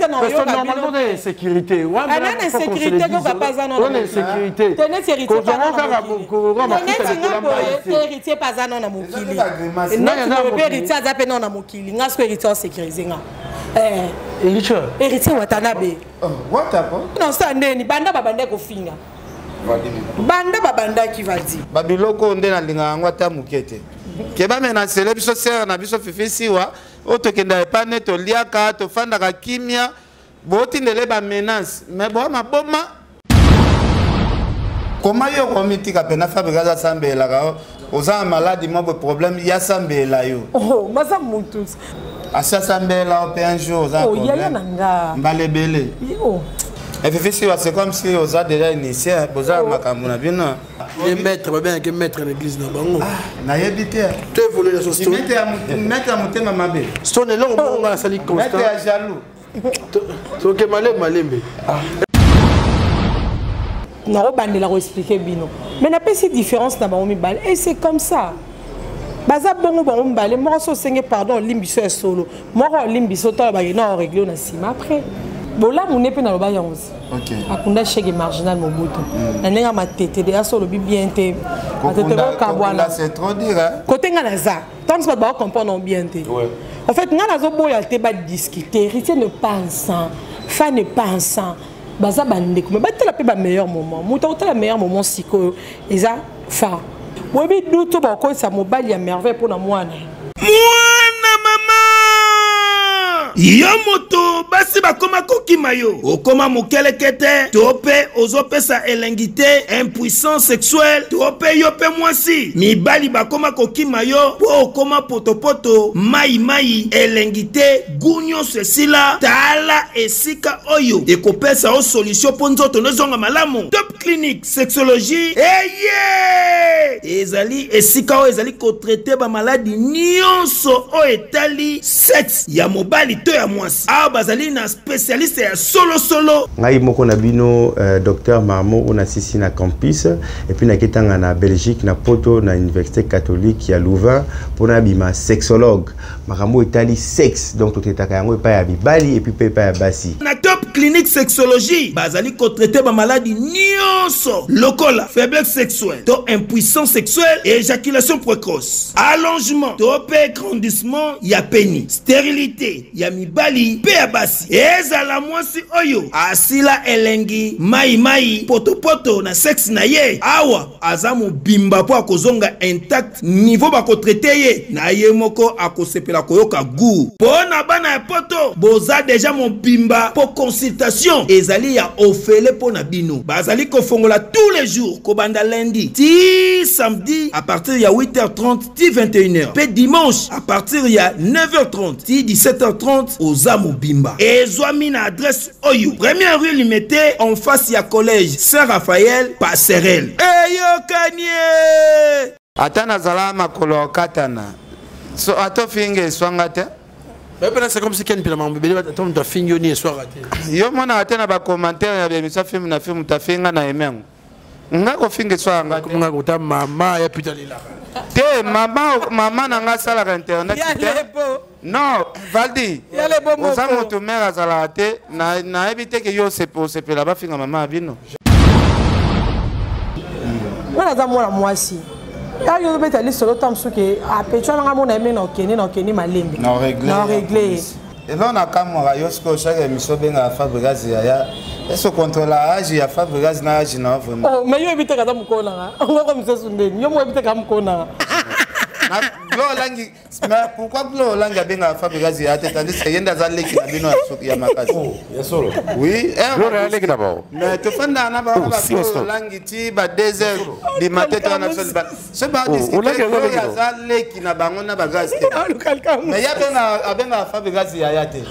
que normalement on a sécurité. On a sécurité qu'on va pas en on a sécurité. Tenez héritier pas héritier pas en mokili. Non, héritier azapé non na mokili. Nga sko héritier sécurisé nga. Héritier Watanabe. Watapa? Non, ça ndeni banda babanda ko finga. Banda babanda qui va dire. Babiloko nde na linga ngwata mukete. Keba mena sele biso sera na biso fifisi wa otokenda epane to liaka to fanda ka kimia boti ndele ba menace mais bon ma boma. Comment yo komiti ka pena fabrica sambela ka oza maladi mo problème ya sambela yo. Oh, masa mutu. Asa sambela o pe un jour oza problème. Oh, yaya nanga. Mbalebele. Oh. C'est comme si vous avez déjà initié, vous avez makamuna bien. Les maîtres, bien que maître l'église na bango. Na yebité. Tu voulais la sauce. Maître à monter ma mabé. Son est long, on va salir constant. Maître à jaloux. So que malembe. Non, on va expliquer bino. Mais n'a pas cette différence dans ma mibale et c'est comme ça. Baza bongo bongo mbale, moi so senge pardon limbiso est solo. Moi limbiso to ba na régler na sima après. Bola mon épée na loba yango. OK. Akunda chèque marginal mobutu. Na nenga matete de aso lobi bien te. Matete ko kabwana. C'est trop dire hein. Côté ngana za. Tant que ba comprendre bien te. Ouais. En fait ngana zo boya te ba discuter, héritier ne pensant, fan ne pensant. Baza bande ko ba te la pe ba meilleur moment. Muta te la meilleur moment siko eza fa. Moi bi duto ba ko sa mobile ya merveille pour na mwana. Yomoto basi bakoma kokima yo okoma mokele kete tope ozopesa elengité impuissance sexuelle tope yope mwasi mibali bakoma kokima yo po okoma potopoto mai elengité gunyo sesila tala esika oyo ekopesa o solution po nzoto nozonga malamu Top Clinique Sexologie ezali esika o ezali ko traiter ba maladie nyonso o etali sexe ya mobali to ya mwasi a bazali na spécialiste ya solo ngai moko na bino docteur Marmo on assisi na campus et puis na ketanga na Belgique na poto na université catholique ya Louvain pour na bima sexologue makambo etali sexe donc totetaka yango pa ya bibali et puis pa ya basi na Top Clinique Sexologie bazali ko traiter ba maladie nyonso lokola faiblesse sexuelle to impuissance sexuelle et éjaculation précoce allongement to grandissement ya pénis stérilité ya mibali pe ya basi ezala mwasi oyo asila elengi mai poto na sexe na ye awa azamu bimba po akozonga intact niveau bako traiter ye na ye moko akosepela koyoka goût pona bana ya poto boza déjà mon bimba po consultation ezali ya ofele pona bino bazali kofongola tous les jours kobanda lundi ti samedi à partir ya 8h30 ti 21h pe dimanche à partir ya 9h30 ti 17h30 aux Amobimba. Et Zouami na adresse Oyo. Première rue Limité en face ya collège Saint-Raphaël Passerelle. Eyo Kanye! Atana zalama kolo katana. So ato finge swangate. C'est comme si quelqu'un m'a dit attends ta finge ni soir raté. Yo mona atena ba commentaire ya bemisa film na film ta finga na emengo. Nga ko finge swanga nga ko ta mama ya putain là. Te mama na nga sala internet. Non, Valdi. Oza moto mère azala te na ebite ke yo sepe la ba finga mama abino. Wana za mwana mwasi. Ya yo beta li solo tam suke a petwa nga mona eme na okeni malembe. Na régler. Et là on a kamora yo sko chaque émission benga Fabregas ya eso contrôle âge ya Fabregas na âge na vraiment. Oh, mais yo ebite ka za mukona nga. Ngo ko msesu ndeni. Yo mo ebite ka mukona. Mais pourquoi Glo Langi a bien Fabregas ya tandis que yenda za leki na bino ya makasi. Ya solo. Oui, Glo leki d'abord. Mais to fanda na ba Glo Langi ti ba 2h du matin to na sol ba. Se ba discuter ya za leki na bango na bagas. Mais ya benga Fabregas ya te.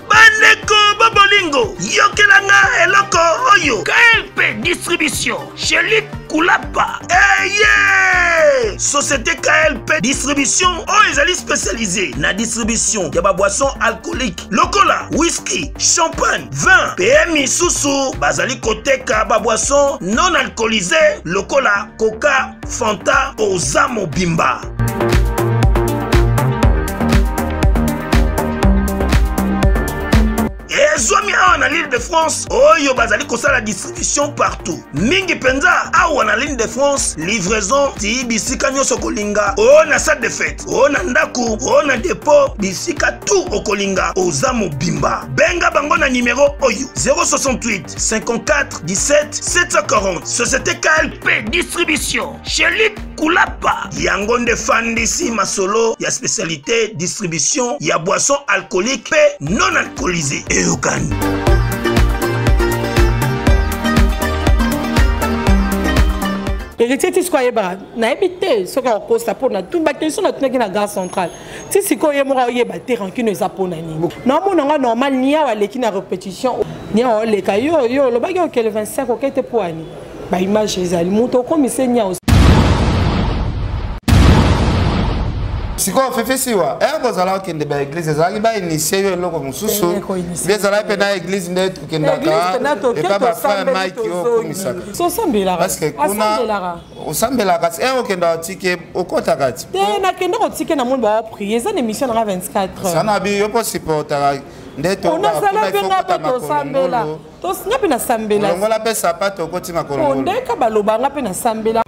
Bandeko Bobolingo, Yokelanga Eloko Oyo, KLP Distribution, chez Luc Koulapa. Société KLP Distribution, ezali spécialisée na distribution de boissons alcooliques, lokola, whisky, champagne, vin, PMI Soussou, bazali koteka boissons non alcoolisées, lokola, coca, fanta, Ozamo Bimba. de France oyo bazali kosala distribution partout mingi penza awa na ligne de France livraison ti bisika nyonso kolinga o na salle de fête o na ndaku o na dépôt bisika tout okolinga oza mobimba benga bango na numéro oyo 068 54 17 740 Société KLP distribution chez Luc Koulapa yango nde fandisi masolo ya spécialité distribution ya boisson alcoolique pe non alcoolisée eyokani. héritier ti sikoyo ayeba nayebi te soki akokosta mpona bakeliso natunaki na gare centrale ti sikoyo ye moko oyeba te rankino eza mpona nini naomonanga normal niawa aleki na répétition niawa oleka yo olobaki okele 25 okei te mpo ani baimage ezali moto okomise nia sikoyo fefesiwa ekozala okende baeglise ezalaki bainitie yo eloko mosusu mbi ezalaki mpe na eglise nde tokendaka epa bafrere mike oyo okumisaka parceke kuna osambelaka ti okenda otike okotaka ti te nakende kotike na moni bawaprie eza na émission nanga 24 sana bi yo mpo supportaka nde onasala mpenga mpe tosambela nga mpe nasambela longola mpe sapato okotinga kolongola ndeka balobanga mpe nasambela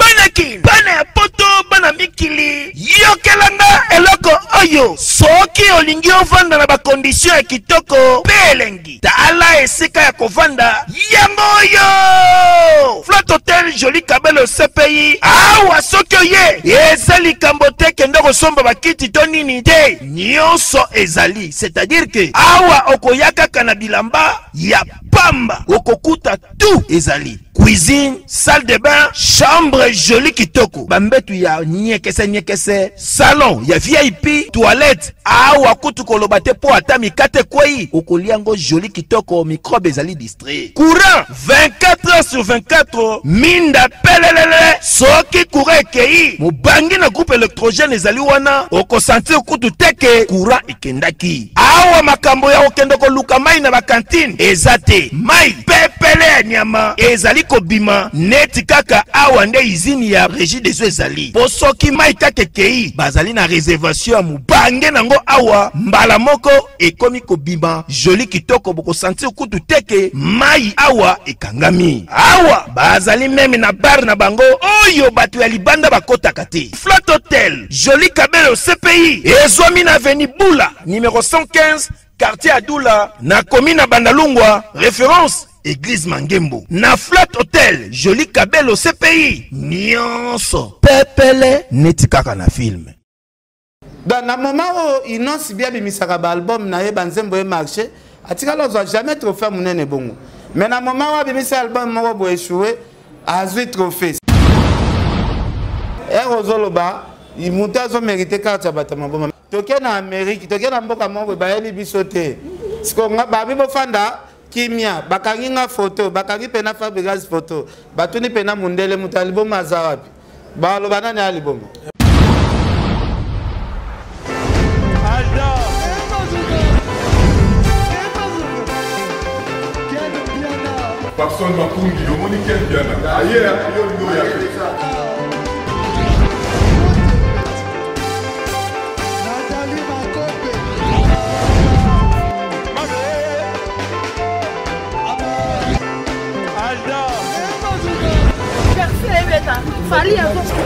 bana ya poto bana mikili yokelanga eloko oyo soki olingi ovanda na bakondisio ya kitoko mpe elengi tala esika ya kovanda yango oyo Flat Hotel Joli Kabelo CPI awa soki oye eza likambo te kende kosomba bakiti to nini te nyonso ezali c'est-à-dire que awa okoya kaka na bilamba ya pamba okokuta tout ezali cuisine, salle de bain, chambre jolie kitoko. Bambetu ya nyekese, salon ya VIP, toilette. Awa kutu kolobate po atami kate kwei. Okoliango jolie kitoko microbe ezali distrait. Courant 24h/24. Minda pelelele. Soki courant ekei. Mobangi na groupe électrogène ezali wana. Oko sentir kutu teke courant ekendaki. Awa makambo ya okendoko luka mai na bakantine. Ezate mai pepele nyama ezali kobima neti kaka awa nde izini ya régie des eaux ezali po soki mai kaka ekei bazali na réservation ya mobange nango awa mbala moko ekomi kobima joli kitoko bokosentir kutu teke mai awa ekangami awa bazali meme na bar na bango oyo bato ya libanda bakotaka te. Flat Hotel Joli Kabelo CPI ezwami na avenue Bula numéro 115 quartier Adoula na commune Bandalungwa référence Église Mangembo. Na Flat Hotel Joli Kabelo CPI nyonso pepele neti kaka na film. Dans na moment où Inonsi bien bimisaka ba album na ye banzembo e marché atika lozo jamais trophée munene bongo. Mais na moment où bimisa album moko bo échoué azui trophée. Rozoloba imuta zo mériter carte bata maboma. Toke na Amérique, toke na mboka moko ba yeli bisote. Siko nga ba bibo fanda kimia bakangi nga photo bakangi pena Fabregas photo batuni pena mundele mutalibo mazawapi balo banani alibomo personne m'a conduit au Monique Biana ailleurs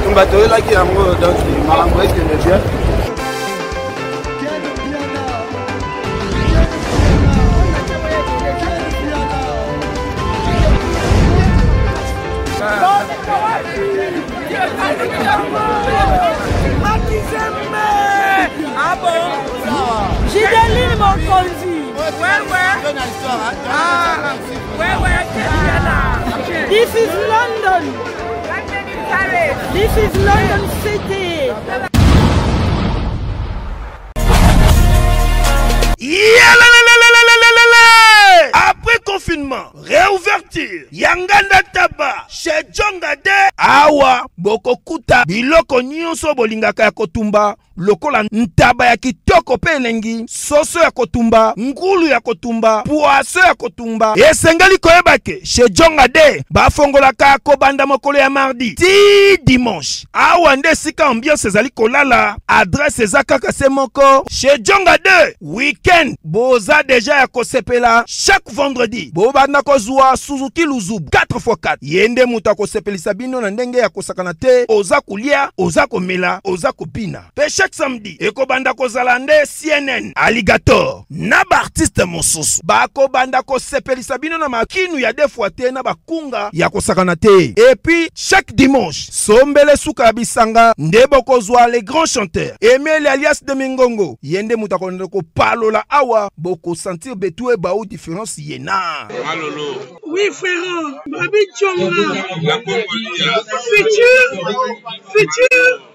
on va te là qui a donc malambo est bien. Ah bon? J'ai des mon conduit. Ouais. Ah, ouais. This is London. This is London City. Après confinement, réouverture, Yanganda Taba, chez Djongade, Awa, Bokokuta, Biloko Nyonso Bolingaka ya Kotumba, lokola ntaba ya kitoko pe elengi, soso ya kotumba, ngulu ya kotumba, poaso ya kotumba. Esengeli koyebake chez Djonga de bafongolaka kobanda mokolo ya mardi ti dimanche. Awa nde sika ambiance ezali kolala, adresse eza kaka se moko chez Djonga de. Weekend boza deja ya kosepela chaque vendredi. Bobanda kozwa Suzuki Luzubu 4x4. Yende muta kosepelisa bino na ndenge ya kosakana te, oza kulia, oza komela, oza kopina. Pe chaque samedi ekobanda kozala nde CNN Alligator na ba artiste mosusu bakobanda kosepelisa bino na makinu ya defwa te na bakunga ya kosakana te. Et puis chaque dimanche sombele suka bisanga nde bokozwa les grands chanteurs Emile alias de Mingongo. Yende muta konde ko palola awa boko sentir betue ba ou différence yena. Malolo. Oui frère, Babi Djonga. Futur.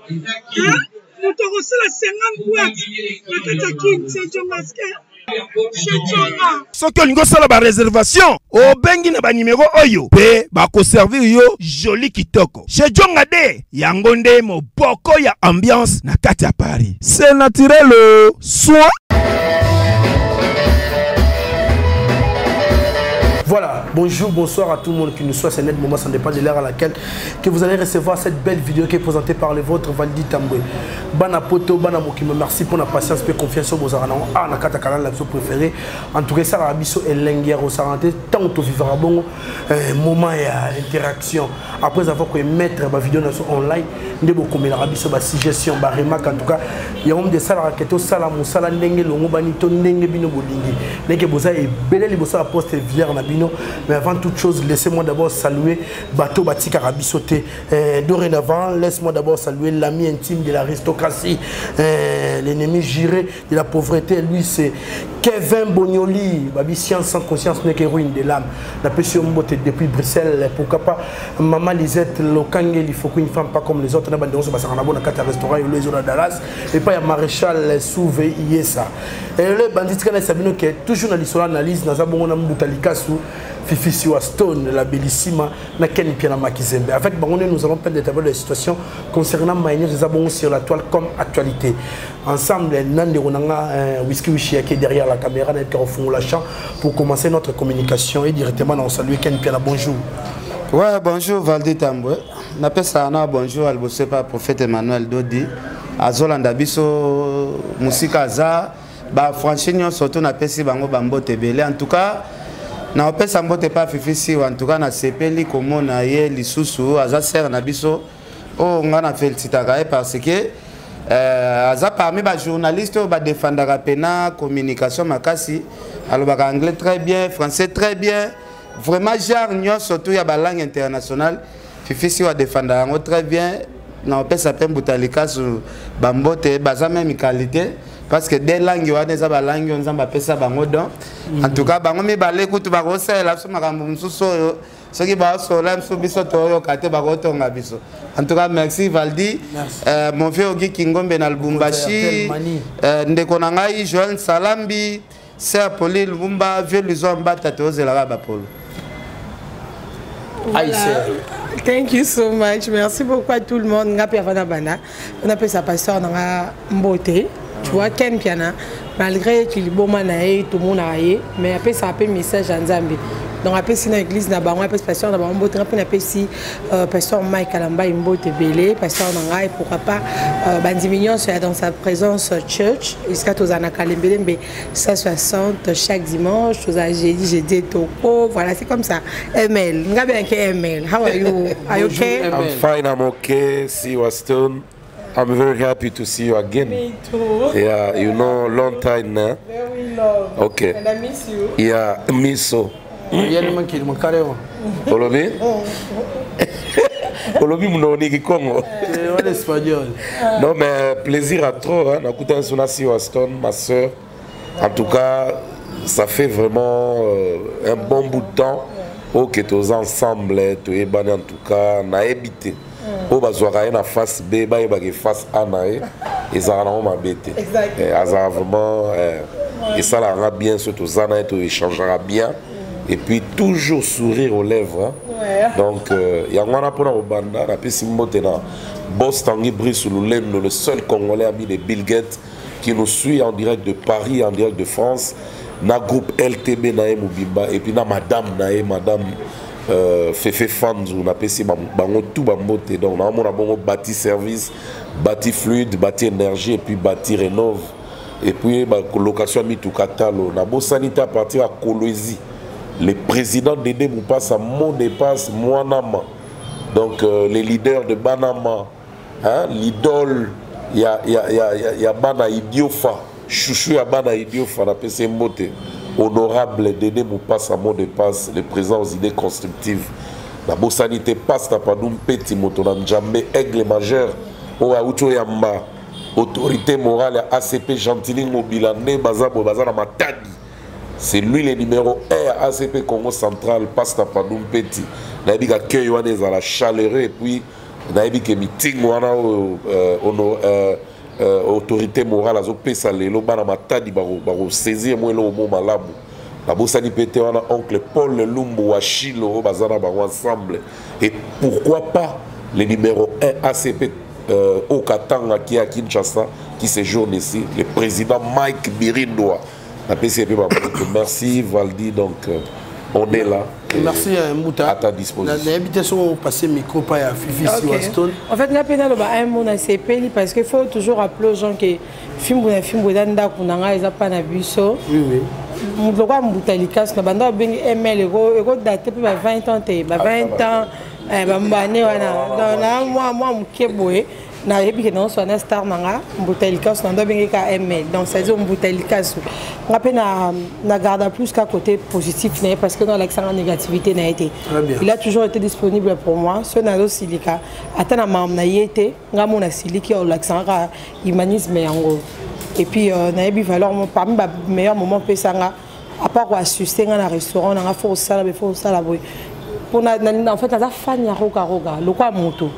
Hein? Nous te reçons la 50 boîtes. Le Katakin, c'est Djonga. Soki olingo sala ba réservation obengi na ba numéro oyo pe ba ko servir yo joli kitoko chez Djonga de yango nde moboko ya ambiance na kati ya Paris. C'est naturel soin. Voilà, bonjour, bonsoir à tout le monde qui nous soit. C'est net moment, ça dépend de l'heure à laquelle que vous allez recevoir cette belle vidéo qui est présentée par le vôtre Valdi Tamboué. Bana Poto, Bana Mokime, merci pour la patience et confiance au Bozarana. Ah, na kata kanal la préférée. En tout cas, ça va biso et lenguer au saranté tant au vivra bon moment et interaction. Après avoir pu mettre ma vidéo en online, ne beaucoup mais la rabiso ba suggestion, ba remarque en tout cas, il y a des salles raqueto sala musala ndenge longo banito ndenge bino bolingi. Ndenge boza et belé les bossa poste vierge na bino. Mais avant toute chose, laissez-moi d'abord saluer Bateau Batika Rabisoté. Dorénavant, laisse-moi d'abord saluer l'ami intime de l'aristocratie, l'ennemi juré de la pauvreté. Lui, c'est Kevin Bognoli, Babi Science sans conscience n'est qu'héroïne de l'âme. La passion beauté depuis Bruxelles, pourquoi pas Maman Lisette, Lokangé, il faut qu'une femme pas comme les autres. On a bandé, on se passe en abonne à 4 restaurants, il y a Dallas, et pas il y a Maréchal Souvé, Yesa. Et le bandit qui est toujours dans l'histoire d'analyse, dans un bon nombre de Fifi Siwa Stone, la bellissima, na Ken Piana Makizembe. Avec Baroné, nous allons prendre des tableaux de situation concernant Maïnir, nous avons sur la toile comme actualité. Ensemble, Nande Ronanga, Whisky Wishi qui est derrière la caméra, nous au fond la champ pour commencer notre communication et directement on salue Ken Piana. Bonjour. Ouais, bonjour Valdi Tamboué. N'appelle ça bonjour Albosepa, prophète Emmanuel Dodi. Azolanda Biso, Musika Aza, bah franchement, surtout n'appelle si Bango Bambo Tebele. En tout cas, na opesa mbote pa fifisi en tout cas na sepeli komo na ye lisusu aza ser na biso o ngana felicitaka parce que aza parmi ba journalistes ba défendaka pena communication makasi alobaka anglais très bien, français très bien, vraiment genre nyo surtout ya ba langue internationale fifisi wa défendaka ngo très bien na opesa pe mbutalika su bambote baza même qualité. Parce que des langues, on a des langues, on a des langues. En tout cas, on a des langues, on a des langues. Ceux qui en tout cas, merci Valdi. Mon vieux Ogi Kingombe na Lubumbashi. Ndekonangai, Joël Salambi, Sir Poli Lumumba, vieux Luzomba, Tatos et la Rabapolo. Thank you so much. Merci beaucoup à tout le monde. On appelle sa pasteur dans la beauté. Tu vois, Ken Piana, malgré qu'il est bon manaï, tout le monde a eu, mais après ça appelle message en Zambie. Donc après si dans l'église n'a pas on appelle pasteur n'a pas on botte après appelle si pasteur Mike Alamba une botte belé pasteur Nangai pourquoi pas bandi mignon soit dans sa présence church jusqu'à tous en Akalembelembe 160 chaque dimanche tous à jeudi toko voilà c'est comme ça ML nga bien que ML how are you okay? I'm fine, I'm okay. See you Stone. I'm very happy to see you again. Me too. Yeah, you know, long time now. Very long. Okay. And I miss you. Yeah, miss so. Olobi? Olobi mnoni kikongo. En espagnol. Non mais plaisir à trop. Hein. Nakuta Sunasi Waston, ma soeur. En tout cas, ça fait vraiment un bon bout de temps. Ok, tous ensemble, tous les banés en tout cas, on a habité. On va voir une face B, une face A, et ça va bête. Et ça vraiment, et ça la rend bien, surtout ça, et tout échangera bien. et puis toujours sourire aux lèvres. Hein. Ouais. Donc, il y a un peu de banda, et puis si Boss Tanguy Brice le seul Congolais ami de Bill Gates qui nous suit en direct de Paris, en direct de France, na groupe LTB Nae Moubimba, et puis na madame Nae, madame Fefe Fanzou, na pesi bango tout bambote, donc na bon bâti service, bâti fluide, bâti énergie, et puis bâti rénove, et puis location mi tout catalo, na bo sanité à partir à Kolwezi, le président Dédé Moupassa, mon dépasse, moi nama, donc les leaders de Banama, hein, l'idole, il y a Bana Idiofa, chouchou ya Bana Idiofa, na pesi mbote. Honorable Dédé Moupassa, mot de passe, le président aux idées constructives. La Bossanité passe à Padoum Petit Motonam Djambé, aigle majeur, Oaoucho Yamba, autorité morale, ACP Gentilin Mobilané, Bazabo Bazana Matadi. C'est lui le numéro 1 à ACP Congo Central, passe à Padoum Petit. Naïbi accueil à la chaleureux et puis Naïbi que meeting wana autorité morale azo pesa lelo bana matadi baro saisir moi lo mo malabu la bosani pété wana oncle Paul Lumbu wa Chilo bazana ba ensemble et pourquoi pas le numéro 1 ACP au Katanga qui est à Kinshasa qui séjourne ici le président Mike Birindoa la PCP merci Valdi donc on est là. Merci Mouta. À ta disposition. L'invitation passer micro pas à Fifi Waston. En fait, la peine un mot na CP parce qu'il faut toujours rappeler aux gens que film d'anda kunanga ils pas na biso. Oui oui. Mouloka mbutalikas na banda bengi ML ego daté pe 20 ans te 20 ans ba mbane wana dans moi mukeboé na yebi que non soit na star nanga mbutalikas na ndo bengi ka ML donc ça dit mbutalikas nga pe na garde plus qu'à côté positif parce que dans l'accent négativité n'a été il a toujours été disponible pour moi ce nado silika atana mam na yete nga mona siliki au l'accent humanisme yango et puis na yebi valeur parmi ba meilleur moment pesanga à part quoi assister dans un restaurant dans un faux salade boy pour en fait ça fan ya roga le quoi moto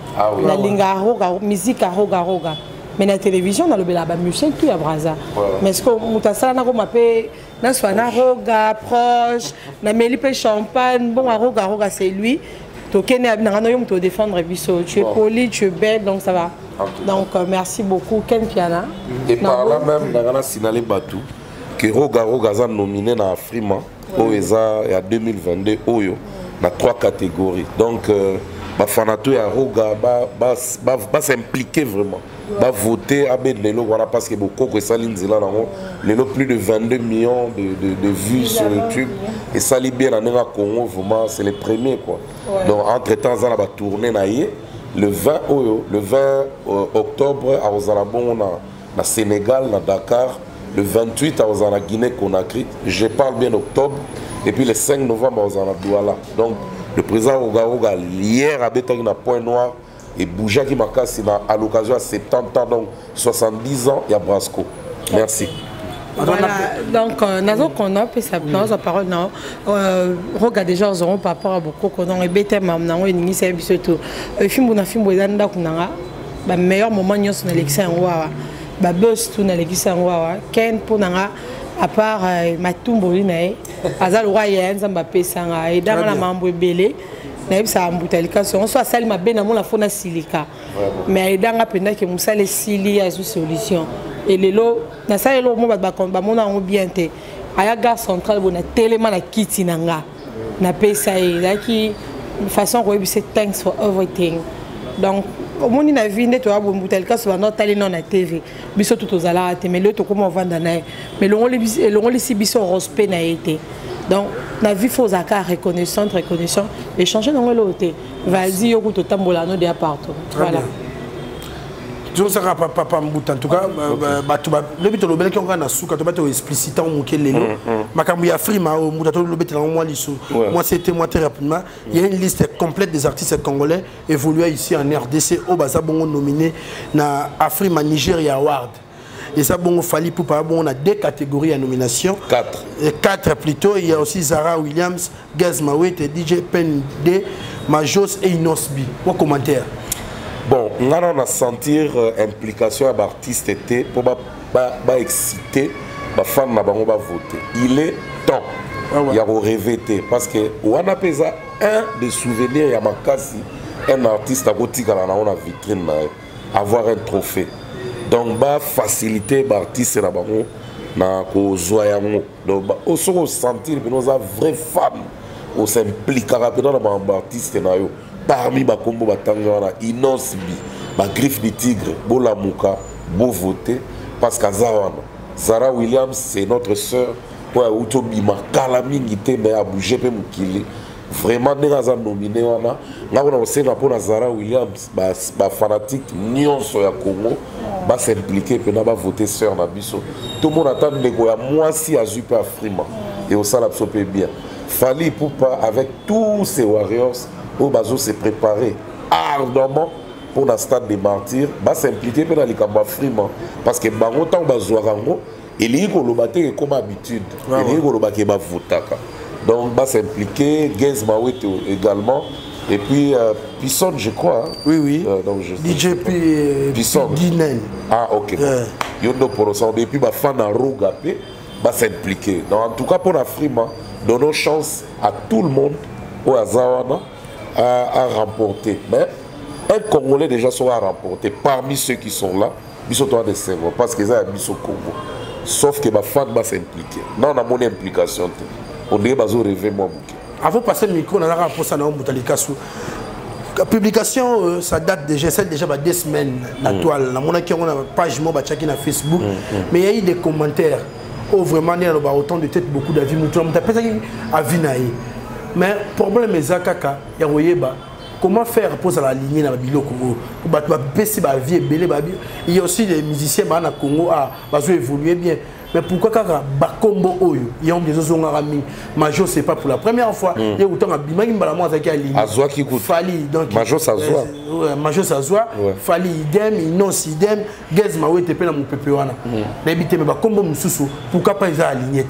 la linga roga musique roga mais la télévision dans le bela ba musique tout ya braza mais ce que mutasala na ko mapé na soit na roga proche na meli pe champagne bon roga c'est lui to kene na no yom to défendre biso tu es poli tu es belle donc ça va donc merci beaucoup Ken Piana et par là même na signalé Batou que roga za nominé na Afrima au ESA il y a 2022 oyo na 3 catégories donc bafanato ya roga ba s'impliquer vraiment ba voter à Lelo voilà parce que beaucoup que ça linzela nango Lelo plus de 22 millions de vues sur YouTube et ça li bien na Congo vraiment c'est les premiers quoi donc entre temps ça va tourner na le 20 octobre à Ozalabon na Sénégal na Dakar le 28 à Guinée Conakry je parle bien octobre et puis le 5 novembre à Douala donc le président Ogaoga hier a bétagé na Point Noir et Bouja qui m'a cassé à l'occasion à 70 ans donc 70 ans il y a Brasco merci. Voilà, donc nous avons fait sa parole. Regarde déjà, nous avons par rapport à beaucoup de gens qui ont été initiés surtout. Le film le meilleur moment de l'élection, le buzz de l'élection, Ken pour à part Matumbo, Azal Royen, Zambapé Sanga, et dans la mambo belé. Ça on soit ça m'a bien la faune silica mais dans la peine que nous les sili à solution et les lots na ça lo mo ba mon en bien té aya gare centrale bona tellement la kiti nanga na pesa et qui façon ko c'est thanks for everything donc au monde na vie ne to ba mutalika so na tali non na TV biso tout ozala te mais le to comment vendre na mais le les biso respect na été donc la vie faut zakar reconnaissant et changer dans l'autre vas-y au tout tambola no de partout voilà je sais pas papa Mbuta en tout cas le but le bel qui on a souka to bato explicitant mon kelelo makambu ya frima au Mbuta to le bet moi liso moi c'était moi très rapidement il y a une liste complète des artistes congolais évoluant ici en RDC au Baza Bongo nominé na Afrima Nigeria Award. Et ça, bon, Fali Poupa, bon, on a 2 catégories à nomination. 4 plutôt. Il y a aussi Zara Williams, Gaz Mawet, DJ Pen D, Majos et Inosbi. Mon commentaire. Bon, on a sentir implication à l'artiste pour exciter les fans va voter. Il est temps. il y a rêvé parce que wana pesa un des souvenirs il y a makasi un artiste à côté dans la vitrine avoir un trophée donc bah faciliter bah artiste là bango na ko zoyango donc bah on se ressentir que nous a vrai fan on s'implique rapidement dans bah artiste na yo parmi ba kombo batanga na Inosbi ba griffe du tigre bola muka beau voter parce que Zara Williams c'est notre sœur pour utobima kala mingi te mais a bouger pe mukili vraiment nega nominé wana ngabona osena pour Zara Williams ba fanatique nyonso ya Congo ba s'impliquer pe na ba voter sœur na biso tout le monde attend ndeko ya mwasi azui pe Afrima et au sala psope bien Fally Ipupa avec tous ces warriors au bazo se préparer ardemment pour le stade des martyrs ba s'impliquer pe na likamba Afrima parce que bango tant bazo rango il y a comme habitude il y a donc va s'impliquer Gez Mawete également et puis Pisson je crois hein? Oui donc DJ Pisson ah ok yondo pour ça et puis fan à Rogapé va s'impliquer donc en tout cas pour l'Afrique donnons chance à tout le monde au Azawana à remporter mais un Congolais déjà sera remporté parmi ceux qui sont là bisoto de cerveau parce que ça a mis au Congo sauf que ma fan va s'impliquer. Non, on a mon implication. On est basé au rêve moi. Avant de passer le micro, on a rapport ça dans la publication, ça date déjà, c'est déjà 2 semaines. La toile, la monnaie qui a une page moi sur Facebook, mais il y a eu des commentaires. Oh vraiment, il y a autant de têtes, beaucoup d'avis. On a pensé à Vinaï. Mais le problème est Zakaka, il y a comment faire pour la lignée dans le Congo pour baisser la vie il y a aussi des musiciens dans le Congo qui évoluer bien mais pourquoi quand Bakombo Oyo il y a des autres Major c'est pas pour la première fois il y a autant de bimaki mbalamu avec ligne Azwa qui coûte Fally donc Major Sazwa Major Sazwa Fally idem Inos idem Gez Mawete pe na mopepe wana na ebité mais Bakombo mususu pourquoi pas ils aligné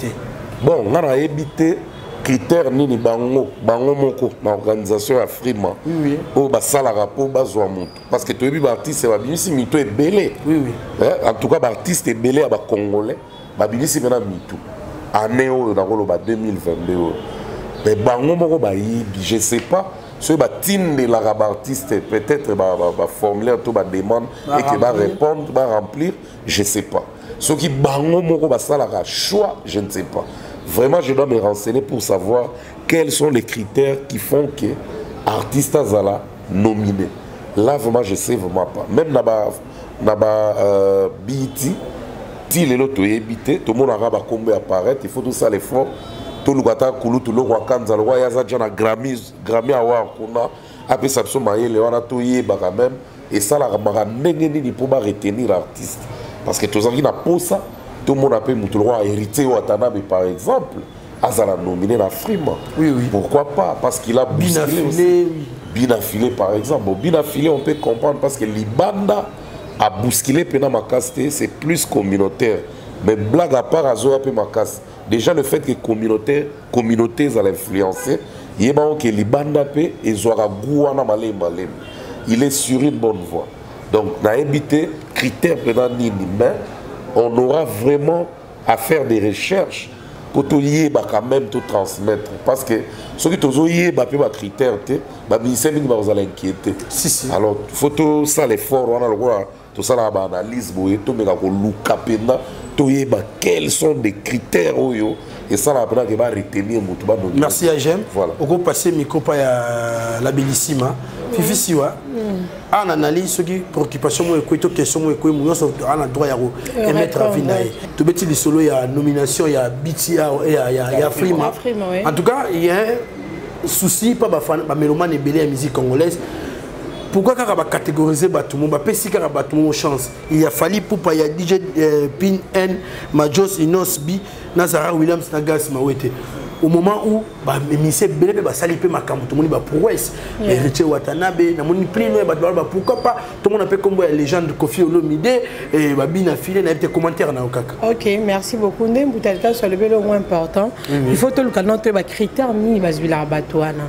bon on a évité critère nini bango moko na organisation Afrima o basala rapport bazwa mutu parce que toyebi ba artiste ba bimisi mito ebele en tout cas ba artiste ebele ya ba congolais ba bimisi mena mito année o na koloba 2022 mais bango moko ba yibi je sais pas ce ba tinde la ba artiste peut-être ba formulaire to ba demande et que ba répondre ba remplir je sais pas ce qui bango moko basala choix je ne sais pas. Vraiment, je dois me renseigner pour savoir quels sont les critères qui font que l'artiste Azala nominé. Là, vraiment, je ne sais vraiment pas. Même dans BIT, si les autres habité, tout le monde a combien apparaître, il faut tout ça l'effort. Tout le monde a coulé, tout le monde a Kanza, le roi Yazadjan a Grammy Award, après ça, il a tout quand même. Et ça, la il faut pas retenir l'artiste. Parce que tout le monde a pour ça. Tout le monde a pu le roi hérité Watanabe par exemple, Azala nominé la Frima. Oui. Pourquoi pas? Parce qu'il a bousculé. Binafilé par exemple. Bon, Binafilé, on peut comprendre parce que Libanda a bousculé Pena Makaste, c'est plus communautaire. Mais blague à part, Azoa Pe Makaste. Déjà le fait que communauté ça l'influencer, il y a que Libanda Pe et Zoara Gouana Malé. Il est sur une bonne voie. Donc, on a évité critères Pena Nini, mais on aura vraiment à faire des recherches pour tout lier quand même tout transmettre parce que ceux qui ont lié des critères bah ministère va inquiéter alors faut tout ça l'effort on a le droit tout ça la analyse tout mais tout quels sont les critères et ça la pena que va retenir merci à Jem voilà on va passer micro pa ya la bellissima Fifi Siwa en analyse ce qui préoccupation moi question moi nous on a droit à émettre à Vinaï tout petit les solo il y a nomination il y a BTA et il y a Frima en tout cas il y a un souci pas ba mélomane et belé la musique congolaise. Pourquoi quand on va catégoriser tout le monde, on chance. Il a fallu pour il y a DJ Pin N, Majos Inosbi, Nazara Williams, Nagas Mawete. Au moment où les ministères belé va saliper ma cam, tout le monde va prouesse. Héritier Watanabe, na moni prix pourquoi pas tout le monde appelle comme la légende de Kofi Olomide et Babina Filé n'a été commentaire na okaka. OK, merci beaucoup. Ndem Boutalka sur le vélo moins important. Il faut tout le canon te ba critère ni basvila batouana.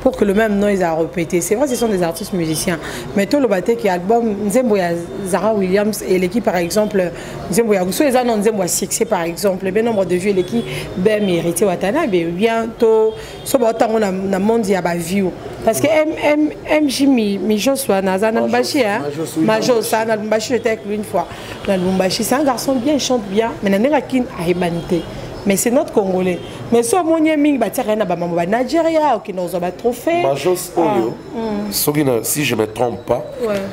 pour que le même nom ils a répété. C'est vrai, ce sont des artistes musiciens. Mais tout le bâté qui album Nzembo ya Zara Williams et l'équipe par exemple Nzembo ya Gousso les annonces Nzembo ya Succès par exemple. Le nombre de vues l'équipe ben mérité Watanabe bientôt so ba tango na monde ya ba view parce que MJ Mijo soit na Lubumbashi hein. Majo ça na Lubumbashi j'étais avec lui une fois. Na Lubumbashi c'est un garçon bien, il chante bien mais na nerakin a humanité. Mais c'est notre Congolais. Mais si on a mis un Nigeria, qui nous a un trophée. Majos Oyo, si je ne me trompe pas,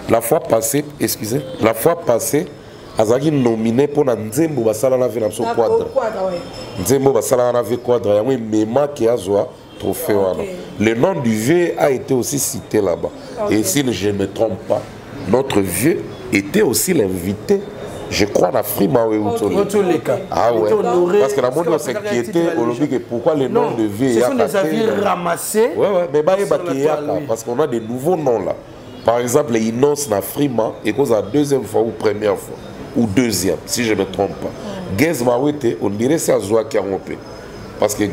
la fois passée, excusez, la fois passée, Azagi nominé pour Nzembo Basala na Vena so Quadra. Nzembo Basala na Vena Quadra, il y a un méma qui a un trophée. Le nom du vieux a été aussi cité là-bas. Et si je ne me trompe pas, notre vieux était aussi l'invité. Je crois à la Frima Ah ouais. Parce que la monde s'inquiétait pourquoi les noms de vie. Ce sont des avis ramassés. Ouais, mais parce qu'on a des nouveaux noms là. Par exemple, les Inos na Frima et cause la deuxième fois ou première fois. Ou deuxième, si je ne me trompe pas. Gez Mawete, on dirait c'est Azoa qui a rompé. Parce que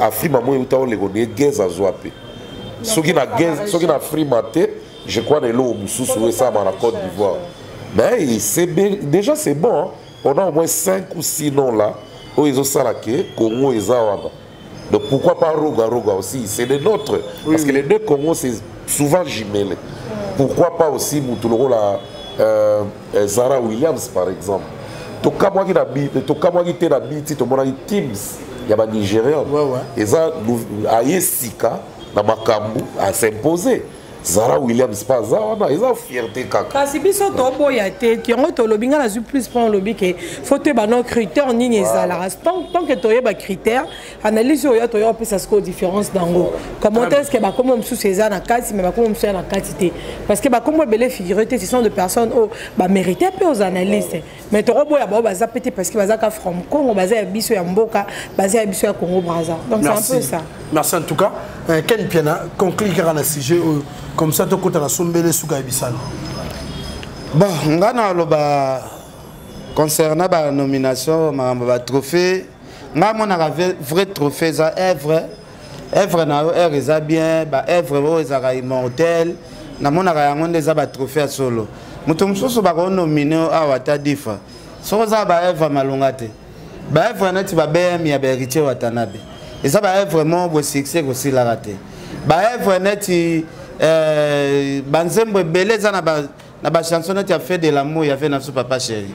à Frima, moi, on les connaît Gez Azoa. Ceux qui na Frima, je crois que l'eau sous ça dans la Côte d'Ivoire. Mais déjà c'est bon, hein. On a au moins 5 ou 6 noms là, où ils ont salaké, Congo et Zawaba. Donc pourquoi pas Roga aussi? C'est les nôtres. Parce que les deux Congos c'est souvent jumelé. Pourquoi pas aussi Moutoulo Zara Williams par exemple? Toka moi qui n'habite, Toka moi qui était l'habite, tout le monde a Teams, il y a des Nigériens. Et ça, Ayesika, dans Makambu, a s'imposé. Zara Williams pas ça on a ils ont fierté kaka kasi biso to boya te ki ngo to lobinga na plus pour lobby que faut te ba nos critères ni ezala tant que to ba critères analyse yo to yo pesa ce différence dango comment est-ce que ba comme sous ces na kasi mais ba comme sous na quantité parce que ba comme belé figurité ce sont de personnes oh ba mériter peu aux analystes mais to boya ba ba zapete parce que ba zaka from Congo ba za biso ya mboka ba za biso ya Congo Brazza donc c'est un peu ça. Merci en tout cas Ken Piana conclut sur le sujet comme ça tu as sombele suka ebisana. Bon, ngana loba concernant la nomination ma trophée, nga mon vrai trophée za œuvre na eza bien, ba œuvre ezaka immortel, na mona ka yango ndeza ba trophée solo. Mutu mususu ba ko nominer awa ta difa. So za ba œuvre malonga te. Ba œuvre na ti ba BM ya Beritier Watanabe. Eza ba œuvre vraiment bo succès aussi la raté. Ba œuvre na ti Banzembo beleza na ba chanson qui a fait de l'amour, il y avait na sou papa chéri.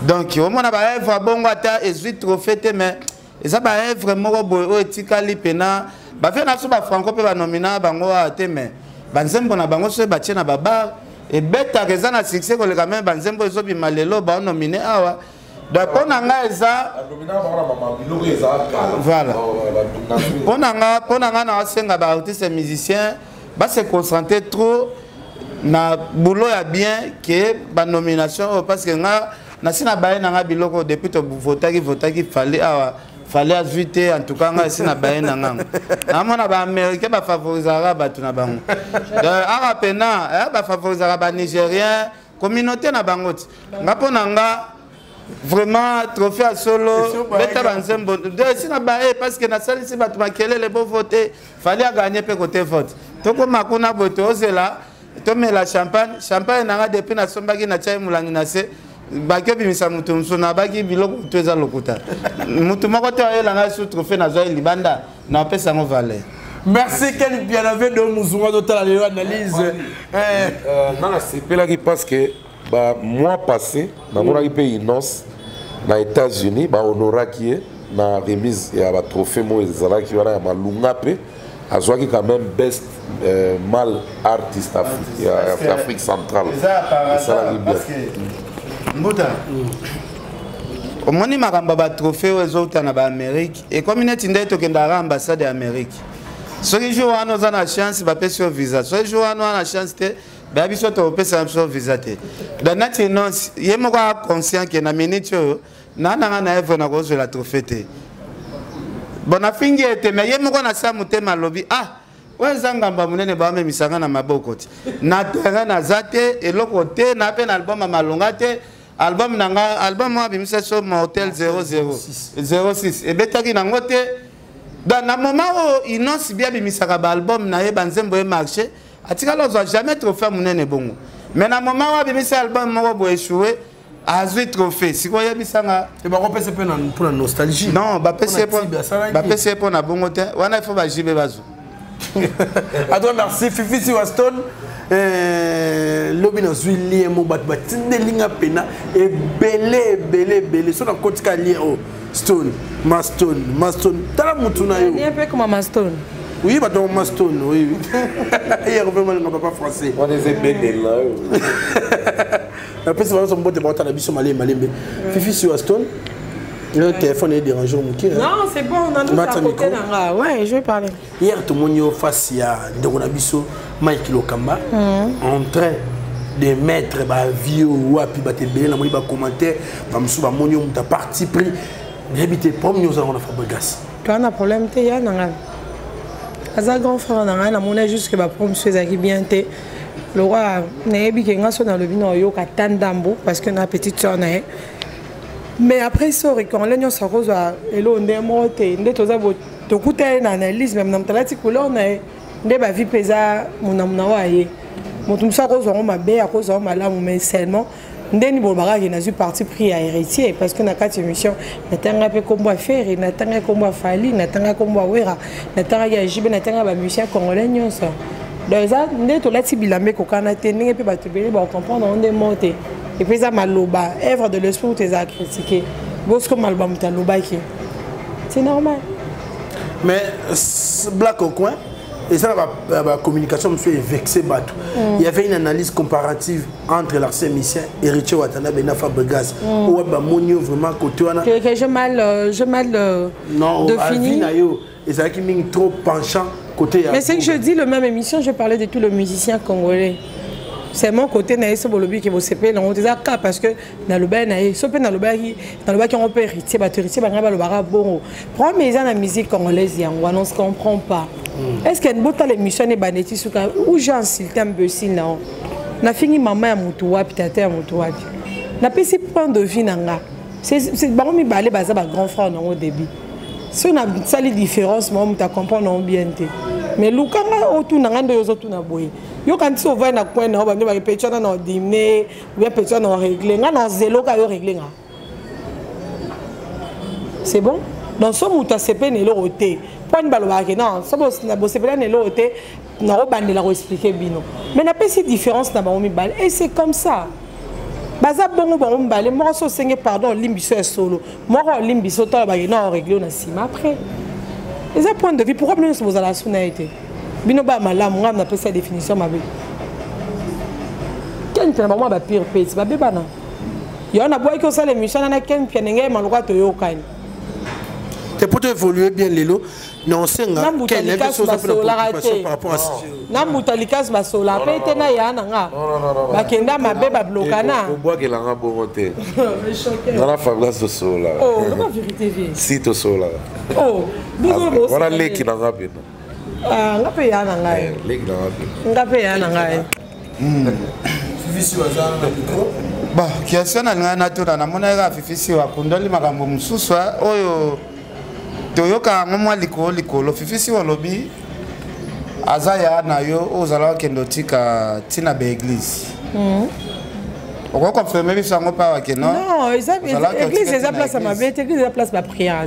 Donc au moins na ba œuvre bongo ata ezui trophée te mais eza ba œuvre moko boyo etikali pena ba fait na sou ba franco pe ba nomina bango ate mais Banzembo na bango so ba tie na ba bar et beta reza na succès ko le quand même Banzembo ezo bi malelo ba nominé awa. Donc on a eza voilà. On a na senga ba artiste musicien va se concentrer trop na boulot ya bien que ba nomination parce que nga na sina baye na biloko depuis to votaki fallait ajouter en tout cas nga sina baye na nga na mona ba américain ba favorisera ba tuna bango ara pena ba favorisera ba nigérien communauté na bango nga pona nga vraiment trophée à solo beta Banzembo de sina baye parce que na salisi ba tumakele le beau voter fallait gagner pe côté vote. Toko makuna boto ozela to mela champagne nanga depuis na sombaki na chai mulangi na se bake bimisa mutu msona baki biloko to eza lokuta mutu moko to ayela nga sous trophée na zo libanda na pesa ngo valeur. Merci Ken Piana de Muzunga de la analyse nana sepelaki parce que ba mois passé na monaki pe Inos na États-Unis ba honoraki na remise ya ba trophée mo ezalaki wana ya malunga pe azwaki quand même best male artiste Afrique centrale. Mbuta omoni makambo ba trophée ezouta na ba Amérique et comme net ndé tokenda ra ambassade ya Amérique soki jour wana oza na chance ba pesa visa soki jour wana na chance te ba biso to pesa visa te dans nati non yemo ko conscient que na minute na na eve na ko la trophée te bona fingi ete me yemo ko na sa mutema lobi weza ngamba munene ba me misanga na maboko ti na terrain na zate eloko te na pe na album malonga te album nanga album abimisa so hotel 00 06 e betaki nango te Dans le moment où il n'a si bien mis sa album, n'a pas de marché, atika n'a jamais trophée mon bongo. Mais dans le moment où il a mis sa album, il a échoué, a joué trophée. Si vous avez mis ça, c'est pas pour la nostalgie. Non, c'est pour la bongo. On a fait JB Bazou. À toi, merci. Fifi Siwaston. Lobi na zui lien mo bat batinde linga pena e belé so na kotika lien o Stone Maston tala mutu na yo lien pe comme Maston oui bah donc Maston oui hier vraiment le papa français on est belé là après c'est vraiment son botte bota na biso malembe Fifi Siwaston le téléphone est dérangé au mouki. Non, c'est bon, on a nous à côté d'Anga. Ouais, je vais parler. Hier, tout le monde est face à Ndegonabiso, Mike Lokamba, en train de mettre ma vie ou à puis battre bien, la commentaire, comme si ma monio ta parti pris, d'habiter pour nous avons la Fabregas. Tu as un problème, tu es Nanga. As grand frère Nanga, la monnaie juste que ma promotion est bien té. Le roi n'a pas qui est dans le bino yo katandambo parce que na petite soeur na. Mais après ça, quand l'union se rose à Elo, on est monté, on est tous à votre côté d'analyse, même dans la couleur, on est ma vie pesa, mon amour, mon tout ça rose, on m'a bien à cause de ma lame, mais seulement, on est niveau barrage, il a eu parti pris à héritier, parce qu'on a quatre émissions, on a un peu comme moi faire, on a un comme moi Fali, on a un comme moi Wera, on a un JB, on a un musicien congolais, ça. Donc ça, on est tous là, si bilamé, qu'on a tenu, et puis on comprend, on est monté. Et puis ça maloba, œuvre de l'esprit où tu as critiqué. Bosco malbam ta loba qui. C'est normal. Mais black au coin, et ça la communication me fait vexer bateau. Il y avait une analyse comparative entre l'ancien mission et Richard Watana Bena Fabregas. Où bah monio vraiment côté wana. Que je mal non, défini. Et ça qui m'a trop penchant côté. Mais c'est que je dis le même émission, je parlais de tous les musiciens congolais. C'est mon côté naïs bolobi qui vous sépare dans des cas parce que dans le bain naïs sauf dans le bain qui on peut hériter batterie banga le bara bon prends mes la musique congolaise on se comprend pas est-ce qu'il y a une bonne émission et banetti suka ou j'ai insulté un peu si non na fini maman ya mutu wapi tata ya mutu wapi na pesi point de vie nanga c'est bon mi balé baza ba grand frère non au début si on a ça les différences moi tu comprends non bien mais lukanga autour nanga ndo yozo tuna boye yo quand tu vas na coin na ba ne ba répétition na dîner ou bien pétition na régler nga na zéro ka yo régler nga c'est bon dans ce muta CP ne lo oté point ba lo ba ke non ça bo na bo CP ne lo oté na ro bande la expliquer bino mais na pesi différence na ba mi bal et c'est comme ça baza bongo bongo mbale mo so senge pardon limbiso est solo mo ro limbiso to ba na régler na sima après les points de vue pourquoi nous sommes à la sonalité bino ba malamu ngam na pesa définition mabe ken tena ba ba pire pete ba bebana yo na boy ko sala émission na ken pianenge malwa to yo kan te pour évoluer bien lelo non senga quelle est la chose par rapport à ça na mutalikas basola pete na ya nanga ba kenda mabe ba blokana ko bois que la nga bongote dans la fabulous de sola oh la vérité vie si to sola oh bigo voilà leki na rapide ah ngape ya nanga leki na rapide ngape ya nanga Fifi wazana na micro ba kiasi na ngana tura na mona ga Fifi wa kundoli makambo mususu oyo toyoka ngomwa likolo Fifi wa lobi azaya na yo ozala kendo tika tina be église on confirmer biso ngo pa wa keno non église eza place à ma bête église eza place ba prière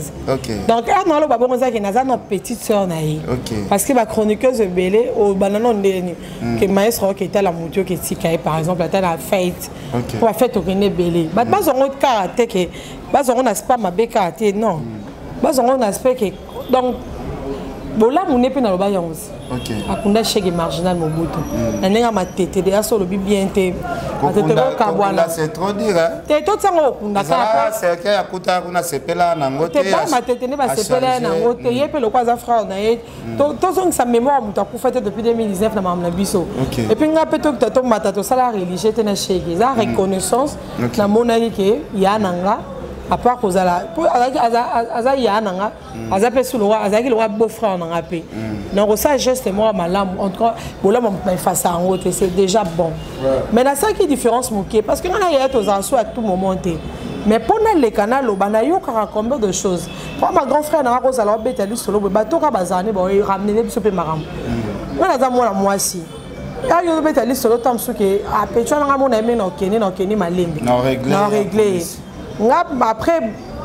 donc on lo ba bongo za ke naza no petite sœur na ye parce que ba chroniqueuse belé au banano ndeni que maestro qui était la mutio qui tika par exemple à la fête pour la fête au René belé ba zongo karaté que ba zongo na pas ma be karaté non ba zongo na aspect que donc bola mon épée na lo ba yonzi akunda chege marginal mobutu na nenga matete de aso lo bien te atete ko kabwana c'est trop dire te to tsango okunda ka c'est que akuta kuna sepela na ngote te ba matete ne ba sepela na ngote yepe lo kwa za frère na ye to zong sa mémoire mutu akufete depuis 2019 na mamna biso et puis nga peto to matato sala religieux te na chege za reconnaissance na monali ke ya nanga à part que aza yananga aza pe sous le roi aza ki le roi beau frère nanga pe donc ça geste moi malam en tout cas bola mon face à en haut c'est déjà bon mais là ça qui différence moqué parce que on a y être aux anso à tout moment mais pendant les canaux bana yo kara combien de choses ma grand frère n'a pas osé alors bête lui solo bateau ka bazane bon il ramener biso pe maram on a moi la moi si ya yo bête lui solo tam suke a petro na mona eme na okeni malembe non réglé nga après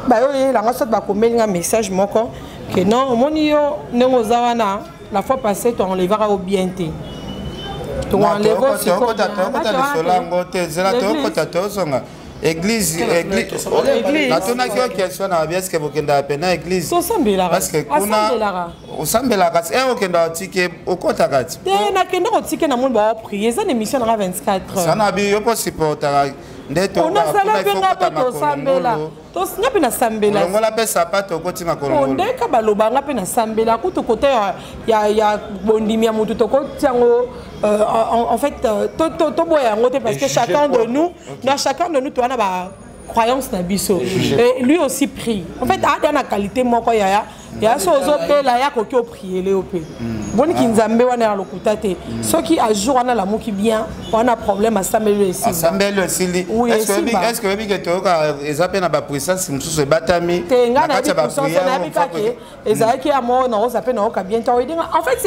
ba yo la ngasot ba komelinga message moko que non moni yo nengo zawana la fois passée tu enlèveras au bien té tu enlèveras aussi église natunaki yo question na est-ce que bokenda pena église parce que kuna osambelaka okenda otike okotaka ti te nakenda otike na monde ba prier ça émission na 24 heures ça na bi yo po supportera ndeto on a sala benga to sambela to singa pe na sambela ngola pe sapato okotima kolongo ndeka baloba nga pe na sambela kuto côté ya bondimi ya mutu to ko tiango en fait to boya ngote parce que chacun de nous tu as ba croyance na biso et lui aussi prie en fait a na qualité moko ya so ozope la ya ko ki prier le opé boni ki nzambe wana lokuta te soki a jour wana la moki bien on a problème à sambelo ici est-ce que que to ka ezape na ba puissance mususu batami na kati ba prière na bikake ezaki amo na ozape na oka bien tawo en fait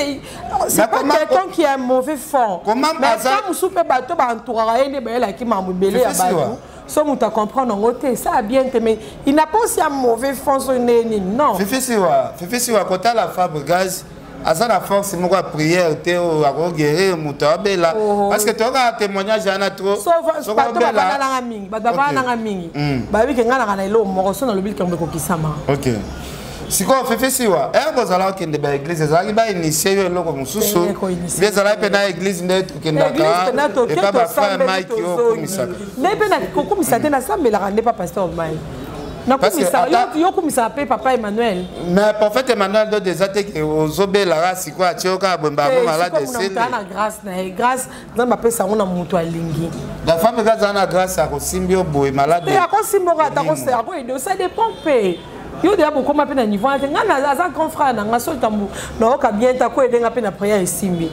c'est pas quelqu'un qui a un mauvais fond mais ça mususu pe bato ba entourera ene ba la ki mamu belé ya bato so muta comprendre ngote ça a bien mais il n'a pas aussi un mauvais fond sur non Fifi wa kota la Fabregas asa la force moko prière te o guérir muta bela parce que toka témoignage ana trop so ba bela na mingi ba na mingi ba bi ke ngana na ilo moko so na lobi ke mbeko kisama OK siko Fifi wa bozala kende ba église ezali ba initier yo loko mususu bezala pe na église ndetu kendaka et pas ba frère Mike yo kumisaka nebe na kokumisa te na sambela rande pas pasteur Mike parce que yo komisa pe papa Emmanuel mais prophète Emmanuel do des attaques aux obela rasi quoi tioka bomba malade c'est na grâce dans ma pesa on a mutu alingi la femme gaza na grâce à kosimbio boy malade et ako simboka ta ko se ako et ça dépend pe yo de beaucoup ma pe na niveau ngana aza grand frère na ngaso tambu na oka bien ta ko edenga pe na prière isimbi